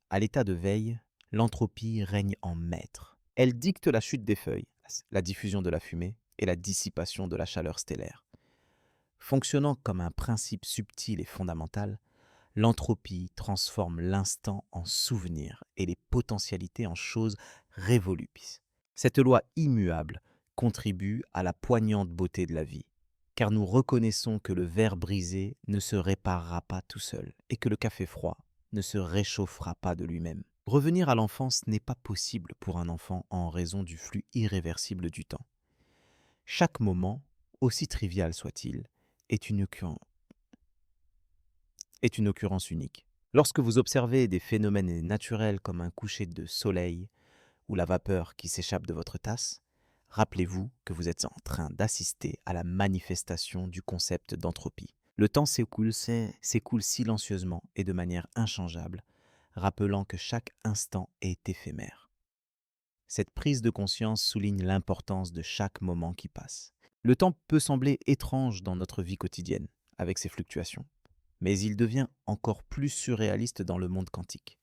à l'état de veille, l'entropie règne en maître. Elle dicte la chute des feuilles, la diffusion de la fumée et la dissipation de la chaleur stellaire. Fonctionnant comme un principe subtil et fondamental, l'entropie transforme l'instant en souvenir et les potentialités en choses révolues. Cette loi immuable contribue à la poignante beauté de la vie, car nous reconnaissons que le verre brisé ne se réparera pas tout seul et que le café froid ne se réchauffera pas de lui-même. Revenir à l'enfance n'est pas possible pour un enfant en raison du flux irréversible du temps. Chaque moment, aussi trivial soit-il, est une occurrence unique. Lorsque vous observez des phénomènes naturels comme un coucher de soleil ou la vapeur qui s'échappe de votre tasse, rappelez-vous que vous êtes en train d'assister à la manifestation du concept d'entropie. Le temps s'écoule silencieusement et de manière inchangeable, rappelant que chaque instant est éphémère. Cette prise de conscience souligne l'importance de chaque moment qui passe. Le temps peut sembler étrange dans notre vie quotidienne, avec ses fluctuations, mais il devient encore plus surréaliste dans le monde quantique.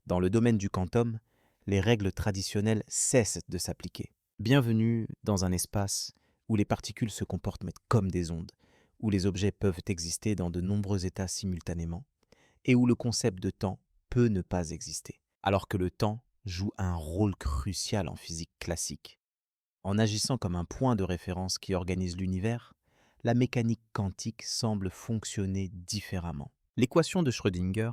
Dans le domaine du quantum, les règles traditionnelles cessent de s'appliquer. Bienvenue dans un espace où les particules se comportent comme des ondes, où les objets peuvent exister dans de nombreux états simultanément, et où le concept de temps peut ne pas exister, alors que le temps joue un rôle crucial en physique classique. En agissant comme un point de référence qui organise l'univers, la mécanique quantique semble fonctionner différemment. L'équation de Schrödinger,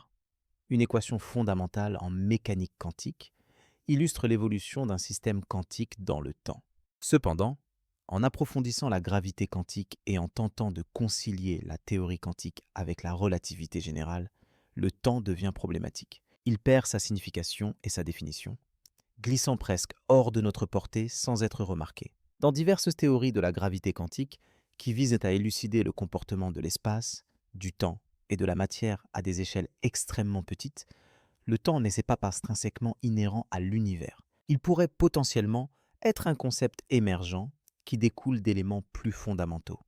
une équation fondamentale en mécanique quantique, illustre l'évolution d'un système quantique dans le temps. Cependant, en approfondissant la gravité quantique et en tentant de concilier la théorie quantique avec la relativité générale, le temps devient problématique. Il perd sa signification et sa définition, glissant presque hors de notre portée sans être remarqué. Dans diverses théories de la gravité quantique, qui visent à élucider le comportement de l'espace, du temps et de la matière à des échelles extrêmement petites, le temps n'est pas intrinsèquement inhérent à l'univers. Il pourrait potentiellement être un concept émergent qui découle d'éléments plus fondamentaux,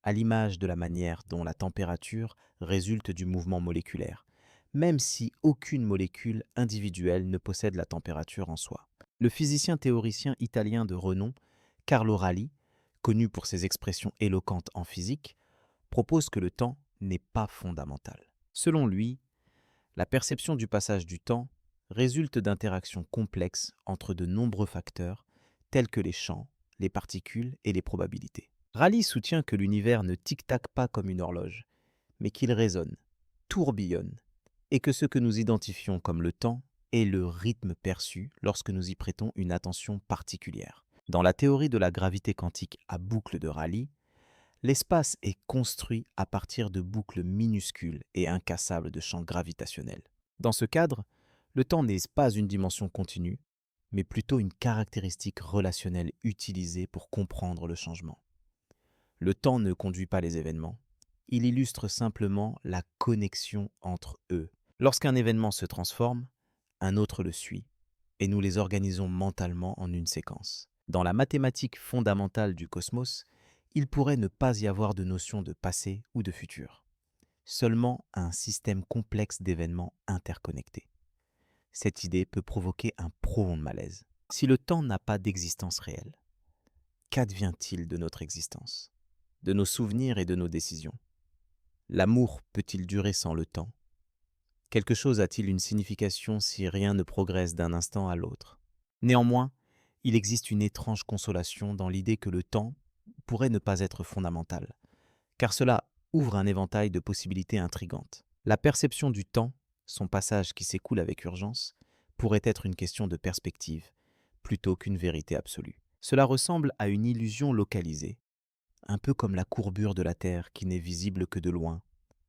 à l'image de la manière dont la température résulte du mouvement moléculaire, même si aucune molécule individuelle ne possède la température en soi. Le physicien théoricien italien de renom, Carlo Ralli, connu pour ses expressions éloquentes en physique, propose que le temps n'est pas fondamental. Selon lui, la perception du passage du temps résulte d'interactions complexes entre de nombreux facteurs tels que les champs, les particules et les probabilités. Rayleigh soutient que l'univers ne tic-tac pas comme une horloge, mais qu'il résonne, tourbillonne, et que ce que nous identifions comme le temps est le rythme perçu lorsque nous y prêtons une attention particulière. Dans la théorie de la gravité quantique à boucle de Rayleigh, l'espace est construit à partir de boucles minuscules et incassables de champs gravitationnels. Dans ce cadre, le temps n'est pas une dimension continue, mais plutôt une caractéristique relationnelle utilisée pour comprendre le changement. Le temps ne conduit pas les événements, il illustre simplement la connexion entre eux. Lorsqu'un événement se transforme, un autre le suit, et nous les organisons mentalement en une séquence. Dans la mathématique fondamentale du cosmos, il pourrait ne pas y avoir de notion de passé ou de futur, seulement un système complexe d'événements interconnectés. Cette idée peut provoquer un profond malaise. Si le temps n'a pas d'existence réelle, qu'advient-il de notre existence, de nos souvenirs et de nos décisions? L'amour peut-il durer sans le temps? Quelque chose a-t-il une signification si rien ne progresse d'un instant à l'autre? Néanmoins, il existe une étrange consolation dans l'idée que le temps pourrait ne pas être fondamental, car cela ouvre un éventail de possibilités intrigantes. La perception du temps, son passage qui s'écoule avec urgence, pourrait être une question de perspective, plutôt qu'une vérité absolue. Cela ressemble à une illusion localisée, un peu comme la courbure de la Terre qui n'est visible que de loin,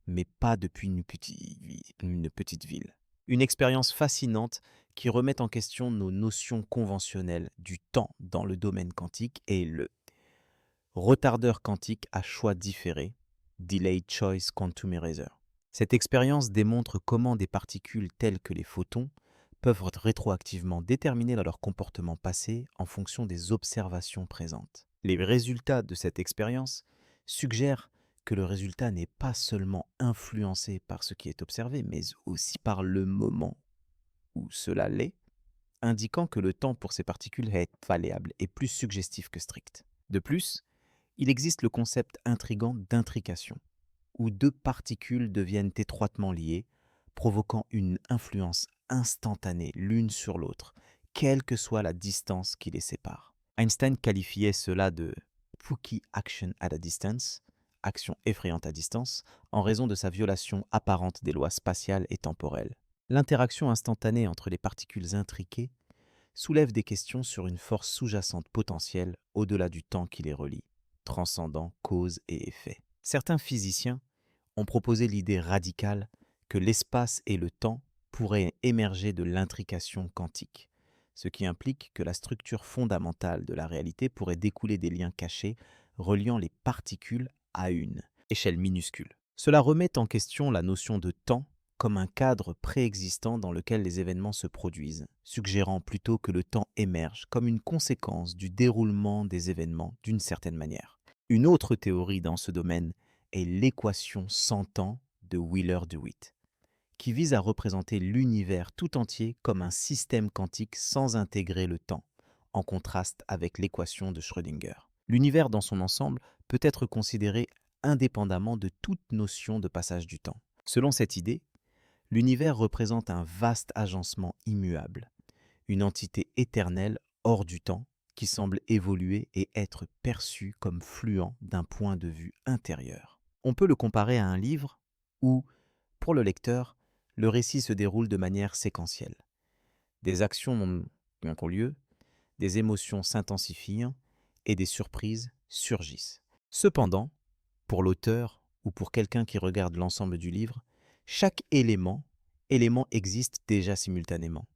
mais pas depuis une petite ville. Une expérience fascinante qui remet en question nos notions conventionnelles du temps dans le domaine quantique et le retardeur quantique à choix différé, Delayed Choice Quantum Eraser. Cette expérience démontre comment des particules telles que les photons peuvent rétroactivement déterminer leur comportement passé en fonction des observations présentes. Les résultats de cette expérience suggèrent que le résultat n'est pas seulement influencé par ce qui est observé, mais aussi par le moment où cela l'est, indiquant que le temps pour ces particules est malléable et plus suggestif que strict. De plus, il existe le concept intrigant d'intrication, où deux particules deviennent étroitement liées, provoquant une influence instantanée l'une sur l'autre, quelle que soit la distance qui les sépare. Einstein qualifiait cela de « spooky action at a distance », action effrayante à distance, en raison de sa violation apparente des lois spatiales et temporelles. L'interaction instantanée entre les particules intriquées soulève des questions sur une force sous-jacente potentielle au-delà du temps qui les relie, transcendant cause et effet. Certains physiciens ont proposé l'idée radicale que l'espace et le temps pourraient émerger de l'intrication quantique, ce qui implique que la structure fondamentale de la réalité pourrait découler des liens cachés reliant les particules à une échelle minuscule. Cela remet en question la notion de temps comme un cadre préexistant dans lequel les événements se produisent, suggérant plutôt que le temps émerge comme une conséquence du déroulement des événements d'une certaine manière. Une autre théorie dans ce domaine est l'équation sans temps de Wheeler-DeWitt, qui vise à représenter l'univers tout entier comme un système quantique sans intégrer le temps, en contraste avec l'équation de Schrödinger. L'univers dans son ensemble peut être considéré indépendamment de toute notion de passage du temps. Selon cette idée, l'univers représente un vaste agencement immuable, une entité éternelle hors du temps qui semble évoluer et être perçue comme fluent d'un point de vue intérieur. On peut le comparer à un livre où, pour le lecteur, Le récit se déroule de manière séquentielle. Des actions ont lieu, des émotions s'intensifient et des surprises surgissent. Cependant, pour l'auteur ou pour quelqu'un qui regarde l'ensemble du livre, chaque élément existe déjà simultanément.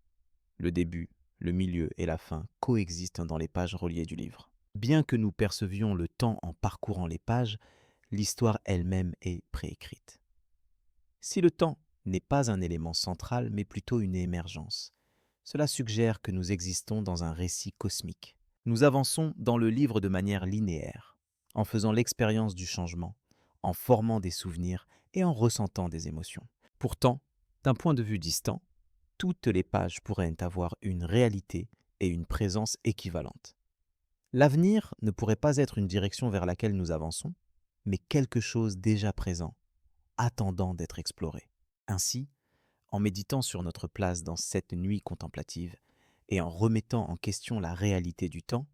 Le début, le milieu et la fin coexistent dans les pages reliées du livre. Bien que nous percevions le temps en parcourant les pages, l'histoire elle-même est préécrite. Si le temps n'est pas un élément central, mais plutôt une émergence, cela suggère que nous existons dans un récit cosmique. Nous avançons dans le livre de manière linéaire, en faisant l'expérience du changement, en formant des souvenirs et en ressentant des émotions. Pourtant, d'un point de vue distant, toutes les pages pourraient avoir une réalité et une présence équivalentes. L'avenir ne pourrait pas être une direction vers laquelle nous avançons, mais quelque chose déjà présent, attendant d'être exploré. Ainsi, en méditant sur notre place dans cette nuit contemplative et en remettant en question la réalité du temps,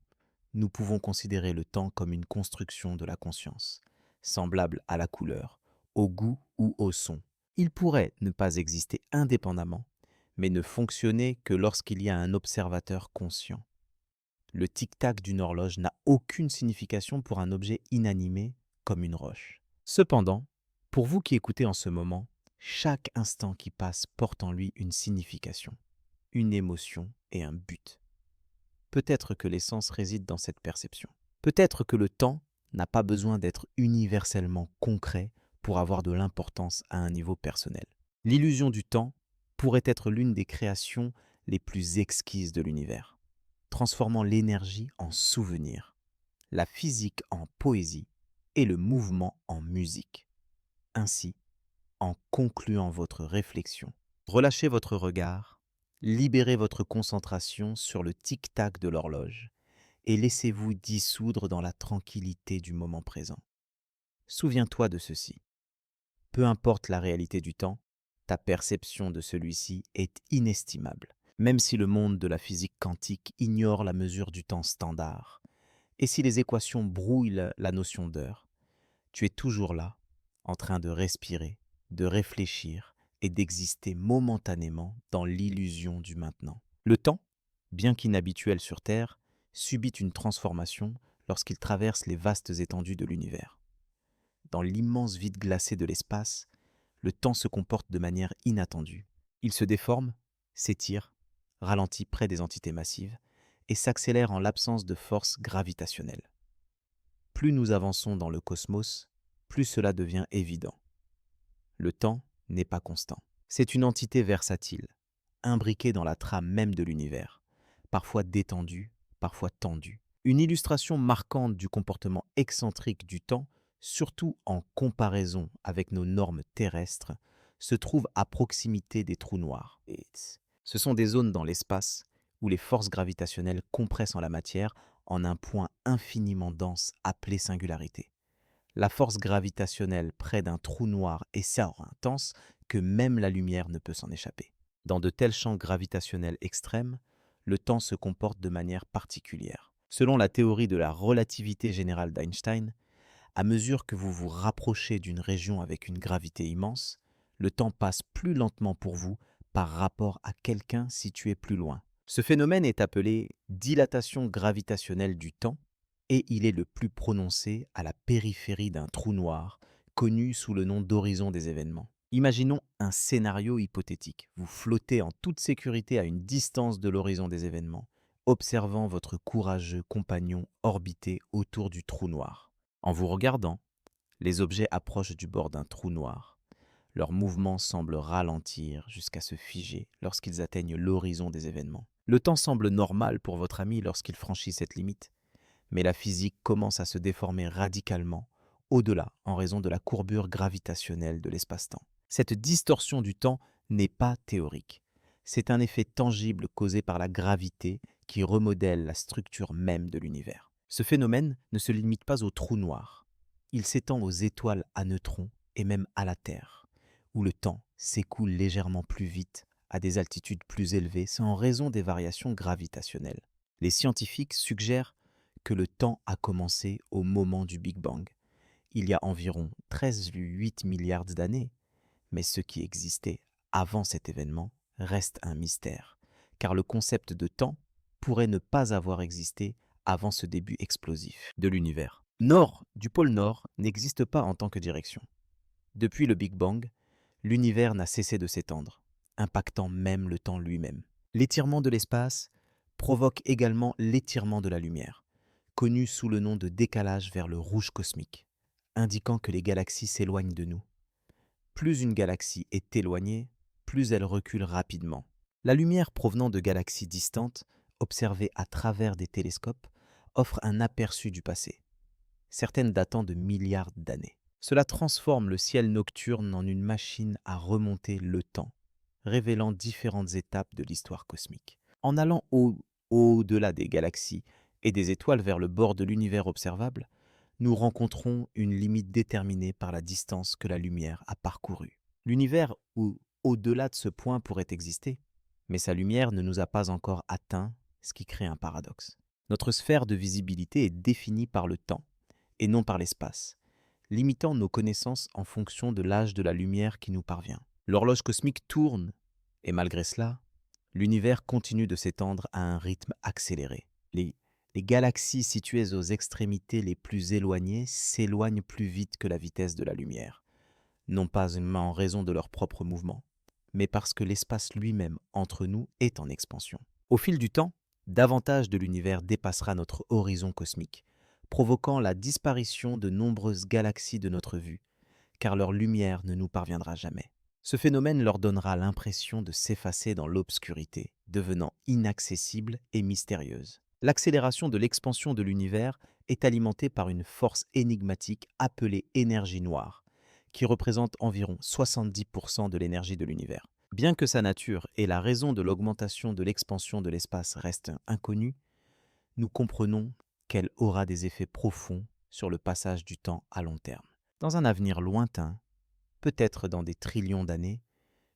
nous pouvons considérer le temps comme une construction de la conscience, semblable à la couleur, au goût ou au son. Il pourrait ne pas exister indépendamment, mais ne fonctionner que lorsqu'il y a un observateur conscient. Le tic-tac d'une horloge n'a aucune signification pour un objet inanimé comme une roche. Cependant, pour vous qui écoutez en ce moment, chaque instant qui passe porte en lui une signification, une émotion et un but. Peut-être que l'essence réside dans cette perception. Peut-être que le temps n'a pas besoin d'être universellement concret pour avoir de l'importance à un niveau personnel. L'illusion du temps pourrait être l'une des créations les plus exquises de l'univers, transformant l'énergie en souvenir, la physique en poésie et le mouvement en musique. Ainsi, en concluant votre réflexion, relâchez votre regard, libérez votre concentration sur le tic-tac de l'horloge et laissez-vous dissoudre dans la tranquillité du moment présent. Souviens-toi de ceci. Peu importe la réalité du temps, ta perception de celui-ci est inestimable, même si le monde de la physique quantique ignore la mesure du temps standard, et si les équations brouillent la notion d'heure. Tu es toujours là, en train de respirer, de réfléchir et d'exister momentanément dans l'illusion du maintenant. Le temps, bien qu'inhabituel sur Terre, subit une transformation lorsqu'il traverse les vastes étendues de l'univers. Dans l'immense vide glacé de l'espace, le temps se comporte de manière inattendue. Il se déforme, s'étire, ralentit près des entités massives et s'accélère en l'absence de force gravitationnelle. Plus nous avançons dans le cosmos, plus cela devient évident. Le temps n'est pas constant. C'est une entité versatile, imbriquée dans la trame même de l'univers, parfois détendue, parfois tendue. Une illustration marquante du comportement excentrique du temps, surtout en comparaison avec nos normes terrestres, se trouve à proximité des trous noirs. Ce sont des zones dans l'espace où les forces gravitationnelles compressent en la matière en un point infiniment dense appelé singularité. La force gravitationnelle près d'un trou noir est si intense que même la lumière ne peut s'en échapper. Dans de tels champs gravitationnels extrêmes, le temps se comporte de manière particulière. Selon la théorie de la relativité générale d'Einstein, à mesure que vous vous rapprochez d'une région avec une gravité immense, le temps passe plus lentement pour vous par rapport à quelqu'un situé plus loin. Ce phénomène est appelé dilatation gravitationnelle du temps et il est le plus prononcé à la périphérie d'un trou noir, connu sous le nom d'horizon des événements. Imaginons un scénario hypothétique. Vous flottez en toute sécurité à une distance de l'horizon des événements, observant votre courageux compagnon orbiter autour du trou noir. En vous regardant, les objets approchent du bord d'un trou noir. Leur mouvement semble ralentir jusqu'à se figer lorsqu'ils atteignent l'horizon des événements. Le temps semble normal pour votre ami lorsqu'il franchit cette limite, mais la physique commence à se déformer radicalement au-delà en raison de la courbure gravitationnelle de l'espace-temps. Cette distorsion du temps n'est pas théorique. C'est un effet tangible causé par la gravité qui remodèle la structure même de l'univers. Ce phénomène ne se limite pas aux trous noirs. Il s'étend aux étoiles à neutrons et même à la Terre, où le temps s'écoule légèrement plus vite à des altitudes plus élevées, c'est en raison des variations gravitationnelles. Les scientifiques suggèrent que le temps a commencé au moment du Big Bang, il y a environ 13,8 milliards d'années, mais ce qui existait avant cet événement reste un mystère, car le concept de temps pourrait ne pas avoir existé avant ce début explosif de l'univers. Nord du pôle Nord n'existe pas en tant que direction. Depuis le Big Bang, l'univers n'a cessé de s'étendre, impactant même le temps lui-même. L'étirement de l'espace provoque également l'étirement de la lumière, connu sous le nom de décalage vers le rouge cosmique, indiquant que les galaxies s'éloignent de nous. Plus une galaxie est éloignée, plus elle recule rapidement. La lumière provenant de galaxies distantes, observée à travers des télescopes, offre un aperçu du passé, certaines datant de milliards d'années. Cela transforme le ciel nocturne en une machine à remonter le temps, révélant différentes étapes de l'histoire cosmique. En allant au-delà des galaxies et des étoiles vers le bord de l'univers observable, nous rencontrons une limite déterminée par la distance que la lumière a parcourue. L'univers au-delà de ce point pourrait exister, mais sa lumière ne nous a pas encore atteints, ce qui crée un paradoxe. Notre sphère de visibilité est définie par le temps et non par l'espace, limitant nos connaissances en fonction de l'âge de la lumière qui nous parvient. L'horloge cosmique tourne, et malgré cela, l'univers continue de s'étendre à un rythme accéléré. Les galaxies situées aux extrémités les plus éloignées s'éloignent plus vite que la vitesse de la lumière, non pas en raison de leur propre mouvement, mais parce que l'espace lui-même entre nous est en expansion. Au fil du temps, davantage de l'univers dépassera notre horizon cosmique, provoquant la disparition de nombreuses galaxies de notre vue, car leur lumière ne nous parviendra jamais. Ce phénomène leur donnera l'impression de s'effacer dans l'obscurité, devenant inaccessible et mystérieuse. L'accélération de l'expansion de l'univers est alimentée par une force énigmatique appelée énergie noire, qui représente environ 70% de l'énergie de l'univers. Bien que sa nature et la raison de l'augmentation de l'expansion de l'espace restent inconnues, nous comprenons qu'elle aura des effets profonds sur le passage du temps à long terme. Dans un avenir lointain, peut-être dans des trillions d'années,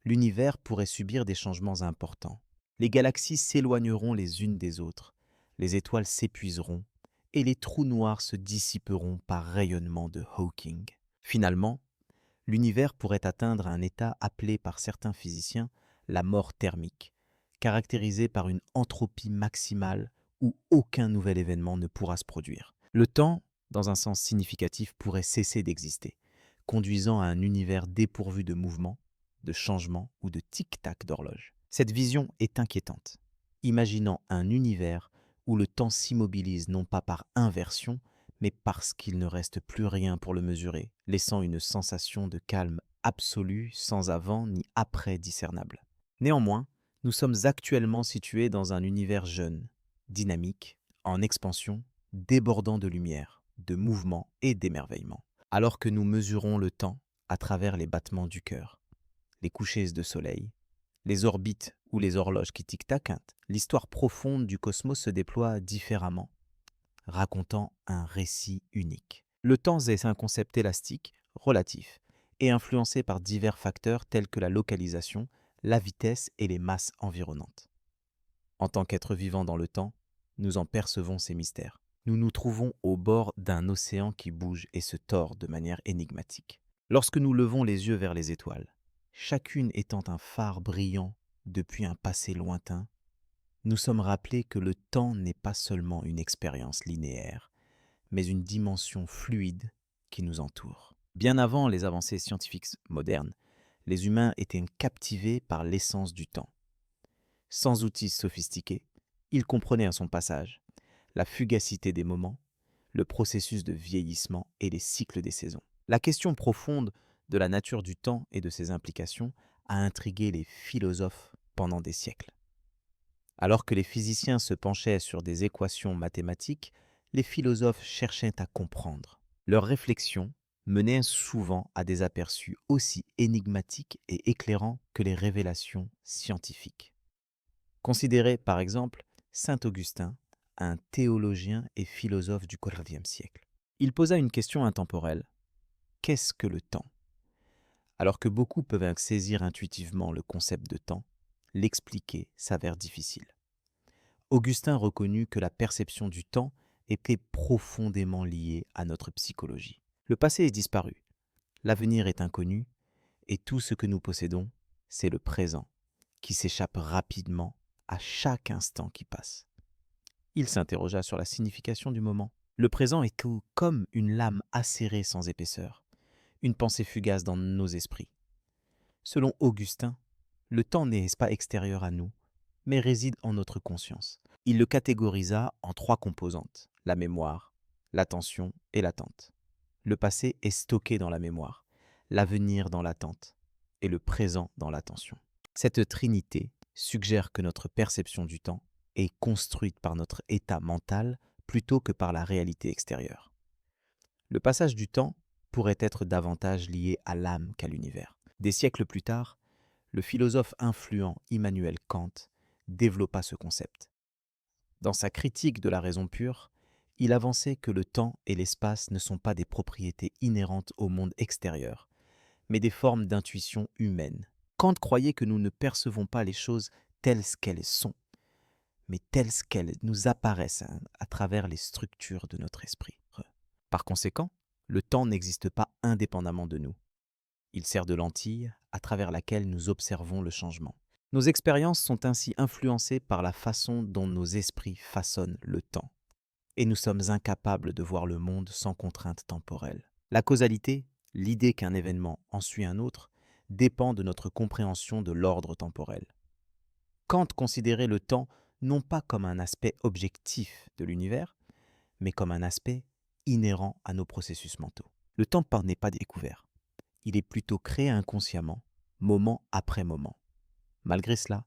l'univers pourrait subir des changements importants. Les galaxies s'éloigneront les unes des autres, les étoiles s'épuiseront et les trous noirs se dissiperont par rayonnement de Hawking. Finalement, l'univers pourrait atteindre un état appelé par certains physiciens la mort thermique, caractérisé par une entropie maximale où aucun nouvel événement ne pourra se produire. Le temps, dans un sens significatif, pourrait cesser d'exister, conduisant à un univers dépourvu de mouvement, de changement ou de tic-tac d'horloge. Cette vision est inquiétante. Imaginant un univers où le temps s'immobilise non pas par inversion, mais parce qu'il ne reste plus rien pour le mesurer, laissant une sensation de calme absolu sans avant ni après discernable. Néanmoins, nous sommes actuellement situés dans un univers jeune, dynamique, en expansion, débordant de lumière, de mouvement et d'émerveillement. Alors que nous mesurons le temps à travers les battements du cœur, les couchers de soleil, les orbites ou les horloges qui tic-taquent, l'histoire profonde du cosmos se déploie différemment, racontant un récit unique. Le temps est un concept élastique, relatif, et influencé par divers facteurs tels que la localisation, la vitesse et les masses environnantes. En tant qu'êtres vivants dans le temps, nous en percevons ces mystères. Nous nous trouvons au bord d'un océan qui bouge et se tord de manière énigmatique. Lorsque nous levons les yeux vers les étoiles, chacune étant un phare brillant depuis un passé lointain, nous sommes rappelés que le temps n'est pas seulement une expérience linéaire, mais une dimension fluide qui nous entoure. Bien avant les avancées scientifiques modernes, les humains étaient captivés par l'essence du temps. Sans outils sophistiqués, ils comprenaient à son passage la fugacité des moments, le processus de vieillissement et les cycles des saisons. La question profonde de la nature du temps et de ses implications a intrigué les philosophes pendant des siècles. Alors que les physiciens se penchaient sur des équations mathématiques, les philosophes cherchaient à comprendre. Leurs réflexions menaient souvent à des aperçus aussi énigmatiques et éclairants que les révélations scientifiques. Considérez par exemple saint Augustin, un théologien et philosophe du IVe siècle. Il posa une question intemporelle. Qu'est-ce que le temps ? Alors que beaucoup peuvent saisir intuitivement le concept de temps, l'expliquer s'avère difficile. Augustin reconnut que la perception du temps était profondément liée à notre psychologie. Le passé est disparu, l'avenir est inconnu, et tout ce que nous possédons, c'est le présent, qui s'échappe rapidement à chaque instant qui passe. Il s'interrogea sur la signification du moment. Le présent est comme une lame acérée sans épaisseur, une pensée fugace dans nos esprits. Selon Augustin, le temps n'est pas extérieur à nous, mais réside en notre conscience. Il le catégorisa en 3 composantes, la mémoire, l'attention et l'attente. Le passé est stocké dans la mémoire, l'avenir dans l'attente et le présent dans l'attention. Cette trinité suggère que notre perception du temps est construite par notre état mental plutôt que par la réalité extérieure. Le passage du temps pourrait être davantage lié à l'âme qu'à l'univers. Des siècles plus tard, le philosophe influent Immanuel Kant développa ce concept. Dans sa critique de la raison pure, il avançait que le temps et l'espace ne sont pas des propriétés inhérentes au monde extérieur, mais des formes d'intuition humaine. Kant croyait que nous ne percevons pas les choses telles qu'elles sont, mais telles qu'elles nous apparaissent à travers les structures de notre esprit. Par conséquent, le temps n'existe pas indépendamment de nous. Il sert de lentille à travers laquelle nous observons le changement. Nos expériences sont ainsi influencées par la façon dont nos esprits façonnent le temps. Et nous sommes incapables de voir le monde sans contrainte temporelle. La causalité, l'idée qu'un événement en suit un autre, dépend de notre compréhension de l'ordre temporel. Kant considérait le temps non pas comme un aspect objectif de l'univers, mais comme un aspect inhérent à nos processus mentaux. Le temps n'est pas découvert. Il est plutôt créé inconsciemment, moment après moment. Malgré cela,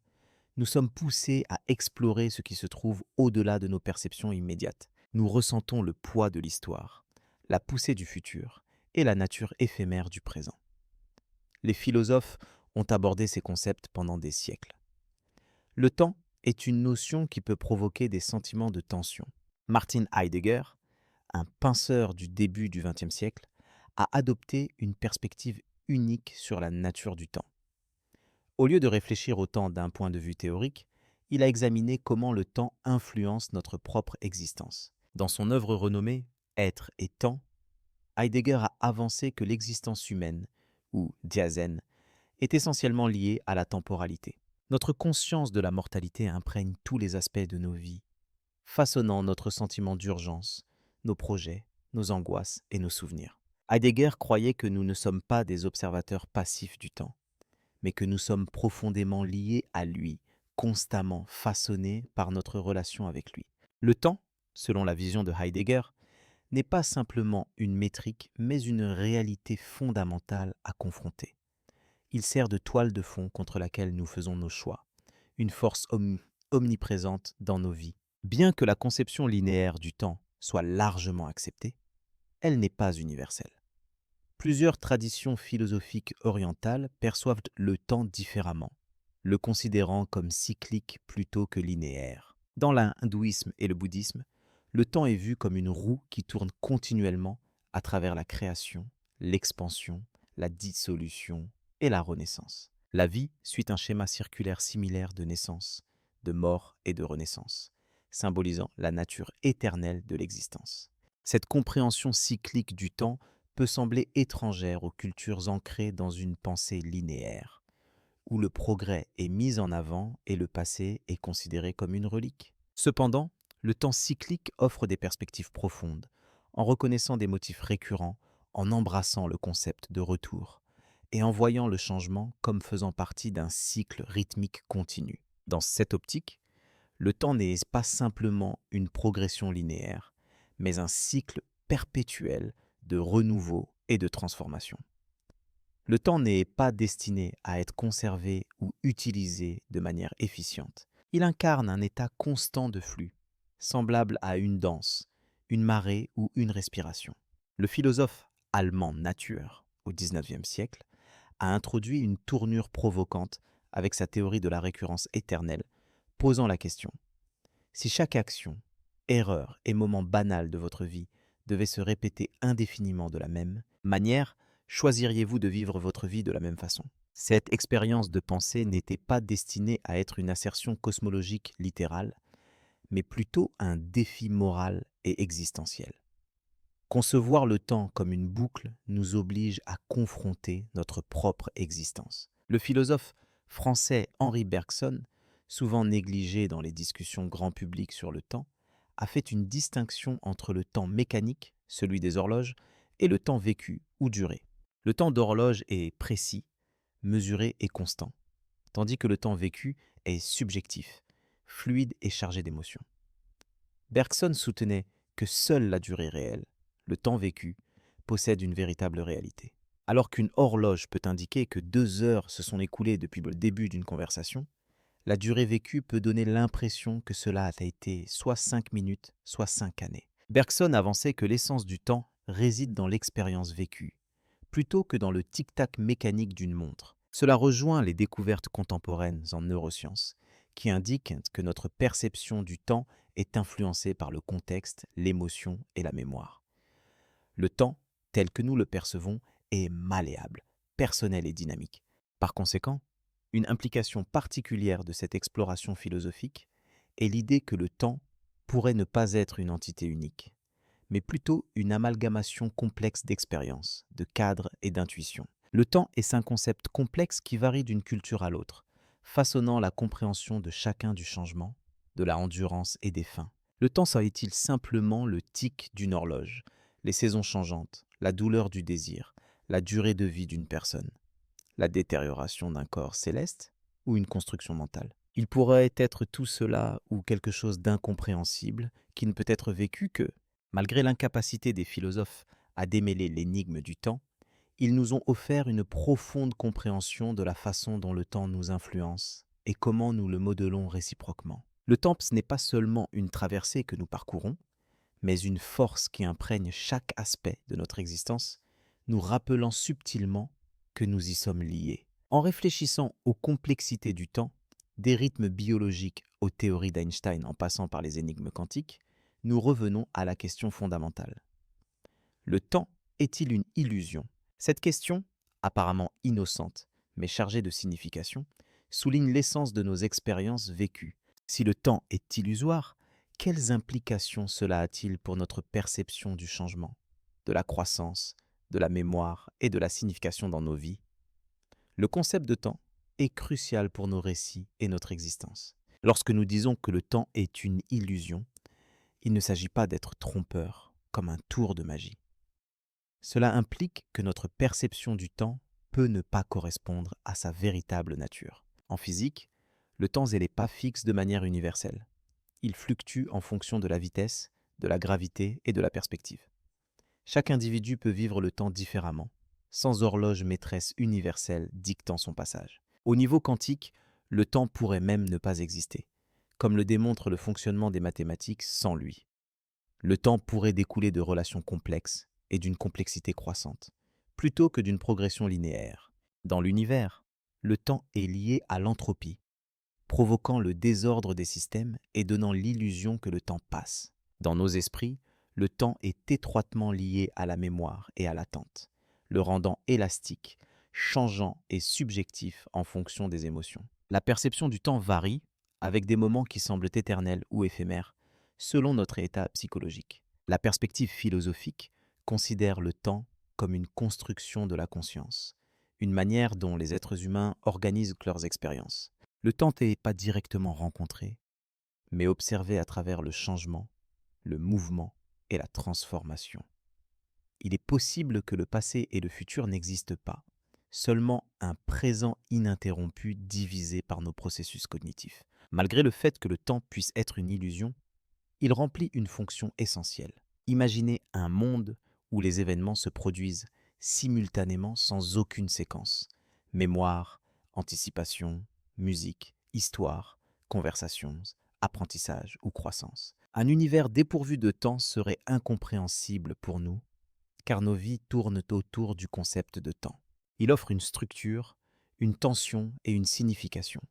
nous sommes poussés à explorer ce qui se trouve au-delà de nos perceptions immédiates. Nous ressentons le poids de l'histoire, la poussée du futur et la nature éphémère du présent. Les philosophes ont abordé ces concepts pendant des siècles. Le temps est une notion qui peut provoquer des sentiments de tension. Martin Heidegger, un penseur du début du XXe siècle, a adopté une perspective unique sur la nature du temps. Au lieu de réfléchir au temps d'un point de vue théorique, il a examiné comment le temps influence notre propre existence. Dans son œuvre renommée « Être et temps », Heidegger a avancé que l'existence humaine, ou Diazen, est essentiellement liée à la temporalité. Notre conscience de la mortalité imprègne tous les aspects de nos vies, façonnant notre sentiment d'urgence, nos projets, nos angoisses et nos souvenirs. Heidegger croyait que nous ne sommes pas des observateurs passifs du temps, mais que nous sommes profondément liés à lui, constamment façonnés par notre relation avec lui. Le temps, selon la vision de Heidegger, n'est pas simplement une métrique, mais une réalité fondamentale à confronter. Il sert de toile de fond contre laquelle nous faisons nos choix, une force omniprésente dans nos vies. Bien que la conception linéaire du temps soit largement acceptée, elle n'est pas universelle. Plusieurs traditions philosophiques orientales perçoivent le temps différemment, le considérant comme cyclique plutôt que linéaire. Dans l'hindouisme et le bouddhisme, le temps est vu comme une roue qui tourne continuellement à travers la création, l'expansion, la dissolution et la renaissance. La vie suit un schéma circulaire similaire de naissance, de mort et de renaissance, symbolisant la nature éternelle de l'existence. Cette compréhension cyclique du temps peut sembler étrangère aux cultures ancrées dans une pensée linéaire, où le progrès est mis en avant et le passé est considéré comme une relique. Cependant, le temps cyclique offre des perspectives profondes, en reconnaissant des motifs récurrents, en embrassant le concept de retour, et en voyant le changement comme faisant partie d'un cycle rythmique continu. Dans cette optique, le temps n'est pas simplement une progression linéaire, mais un cycle perpétuel de renouveau et de transformation. Le temps n'est pas destiné à être conservé ou utilisé de manière efficiente. Il incarne un état constant de flux, semblable à une danse, une marée ou une respiration. Le philosophe allemand Nature, au XIXe siècle, a introduit une tournure provocante avec sa théorie de la récurrence éternelle, posant la question: si chaque action, erreur et moment banal de votre vie devait se répéter indéfiniment de la même manière, choisiriez-vous de vivre votre vie de la même façon? Cette expérience de pensée n'était pas destinée à être une assertion cosmologique littérale, mais plutôt un défi moral et existentiel. Concevoir le temps comme une boucle nous oblige à confronter notre propre existence. Le philosophe Français Henri Bergson, souvent négligé dans les discussions grand public sur le temps, a fait une distinction entre le temps mécanique, celui des horloges, et le temps vécu ou duré. Le temps d'horloge est précis, mesuré et constant, tandis que le temps vécu est subjectif, fluide et chargé d'émotions. Bergson soutenait que seule la durée réelle, le temps vécu, possède une véritable réalité. Alors qu'une horloge peut indiquer que 2 heures se sont écoulées depuis le début d'une conversation, la durée vécue peut donner l'impression que cela a été soit 5 minutes, soit 5 années. Bergson avançait que l'essence du temps réside dans l'expérience vécue, plutôt que dans le tic-tac mécanique d'une montre. Cela rejoint les découvertes contemporaines en neurosciences, qui indiquent que notre perception du temps est influencée par le contexte, l'émotion et la mémoire. Le temps, tel que nous le percevons, est malléable, personnel et dynamique. Par conséquent, une implication particulière de cette exploration philosophique est l'idée que le temps pourrait ne pas être une entité unique, mais plutôt une amalgamation complexe d'expériences, de cadres et d'intuitions. Le temps est un concept complexe qui varie d'une culture à l'autre, façonnant la compréhension de chacun du changement, de la endurance et des fins. Le temps serait-il simplement le tic d'une horloge, les saisons changeantes, la douleur du désir, la durée de vie d'une personne, la détérioration d'un corps céleste ou une construction mentale? Il pourrait être tout cela ou quelque chose d'incompréhensible qui ne peut être vécu que, malgré l'incapacité des philosophes à démêler l'énigme du temps, ils nous ont offert une profonde compréhension de la façon dont le temps nous influence et comment nous le modelons réciproquement. Le temps, ce n'est pas seulement une traversée que nous parcourons, mais une force qui imprègne chaque aspect de notre existence, nous rappelant subtilement que nous y sommes liés. En réfléchissant aux complexités du temps, des rythmes biologiques aux théories d'Einstein en passant par les énigmes quantiques, nous revenons à la question fondamentale. Le temps est-il une illusion? Cette question, apparemment innocente, mais chargée de signification, souligne l'essence de nos expériences vécues. Si le temps est illusoire, quelles implications cela a-t-il pour notre perception du changement, de la croissance, de la mémoire et de la signification dans nos vies? Le concept de temps est crucial pour nos récits et notre existence. Lorsque nous disons que le temps est une illusion, il ne s'agit pas d'être trompeur, comme un tour de magie. Cela implique que notre perception du temps peut ne pas correspondre à sa véritable nature. En physique, le temps n'est pas fixe de manière universelle. Il fluctue en fonction de la vitesse, de la gravité et de la perspective. Chaque individu peut vivre le temps différemment, sans horloge maîtresse universelle dictant son passage. Au niveau quantique, le temps pourrait même ne pas exister, comme le démontre le fonctionnement des mathématiques sans lui. Le temps pourrait découler de relations complexes et d'une complexité croissante, plutôt que d'une progression linéaire. Dans l'univers, le temps est lié à l'entropie, provoquant le désordre des systèmes et donnant l'illusion que le temps passe. Dans nos esprits, le temps est étroitement lié à la mémoire et à l'attente, le rendant élastique, changeant et subjectif en fonction des émotions. La perception du temps varie, avec des moments qui semblent éternels ou éphémères, selon notre état psychologique. La perspective philosophique considère le temps comme une construction de la conscience, une manière dont les êtres humains organisent leurs expériences. Le temps n'est pas directement rencontré, mais observé à travers le changement, le mouvement et la transformation. Il est possible que le passé et le futur n'existent pas, seulement un présent ininterrompu divisé par nos processus cognitifs. Malgré le fait que le temps puisse être une illusion, il remplit une fonction essentielle. Imaginez un monde où les événements se produisent simultanément sans aucune séquence. Mémoire, anticipation, musique, histoire, conversations, apprentissage ou croissance. Un univers dépourvu de temps serait incompréhensible pour nous, car nos vies tournent autour du concept de temps. Il offre une structure, une tension et une signification,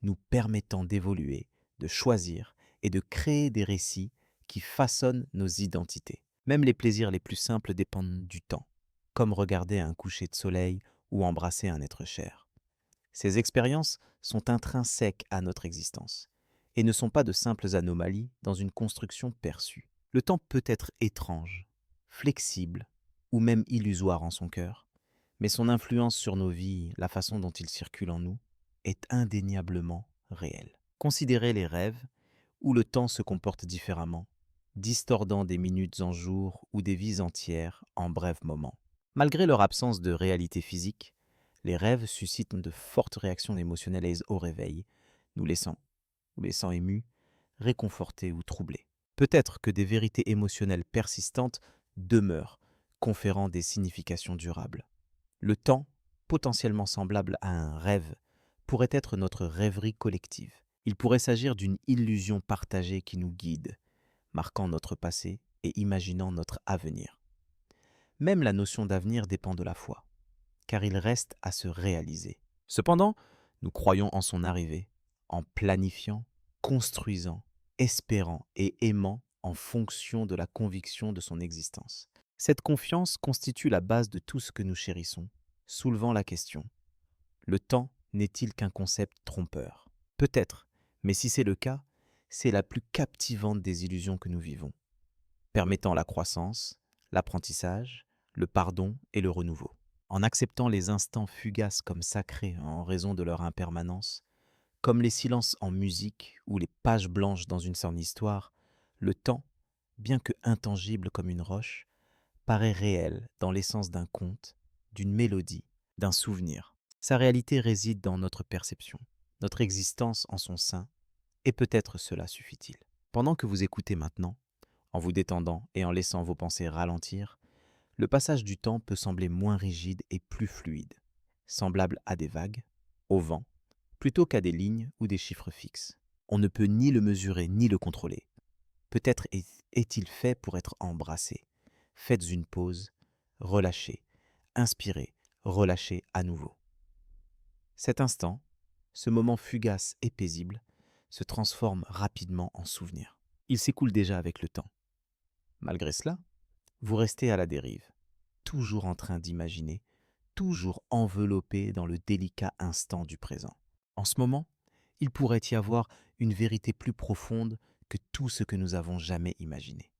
nous permettant d'évoluer, de choisir et de créer des récits qui façonnent nos identités. Même les plaisirs les plus simples dépendent du temps, comme regarder un coucher de soleil ou embrasser un être cher. Ces expériences sont intrinsèques à notre existence et ne sont pas de simples anomalies dans une construction perçue. Le temps peut être étrange, flexible ou même illusoire en son cœur, mais son influence sur nos vies, la façon dont il circule en nous, est indéniablement réel. Considérez les rêves où le temps se comporte différemment, distordant des minutes en jours ou des vies entières en brefs moments. Malgré leur absence de réalité physique, les rêves suscitent de fortes réactions émotionnelles au réveil, nous laissant émus, réconfortés ou troublés. Peut-être que des vérités émotionnelles persistantes demeurent, conférant des significations durables. Le temps, potentiellement semblable à un rêve, pourrait être notre rêverie collective. Il pourrait s'agir d'une illusion partagée qui nous guide, marquant notre passé et imaginant notre avenir. Même la notion d'avenir dépend de la foi, car il reste à se réaliser. Cependant, nous croyons en son arrivée, en planifiant, construisant, espérant et aimant en fonction de la conviction de son existence. Cette confiance constitue la base de tout ce que nous chérissons, soulevant la question: le temps n'est-il qu'un concept trompeur? Peut-être, mais si c'est le cas, c'est la plus captivante des illusions que nous vivons, permettant la croissance, l'apprentissage, le pardon et le renouveau. En acceptant les instants fugaces comme sacrés en raison de leur impermanence, comme les silences en musique ou les pages blanches dans une sorte d'histoire, le temps, bien que intangible comme une roche, paraît réel dans l'essence d'un conte, d'une mélodie, d'un souvenir. Sa réalité réside dans notre perception, notre existence en son sein, et peut-être cela suffit-il. Pendant que vous écoutez maintenant, en vous détendant et en laissant vos pensées ralentir, le passage du temps peut sembler moins rigide et plus fluide, semblable à des vagues, au vent, plutôt qu'à des lignes ou des chiffres fixes. On ne peut ni le mesurer ni le contrôler. Peut-être est-il fait pour être embrassé. Faites une pause, relâchez, inspirez, relâchez à nouveau. Cet instant, ce moment fugace et paisible, se transforme rapidement en souvenir. Il s'écoule déjà avec le temps. Malgré cela, vous restez à la dérive, toujours en train d'imaginer, toujours enveloppé dans le délicat instant du présent. En ce moment, il pourrait y avoir une vérité plus profonde que tout ce que nous avons jamais imaginé.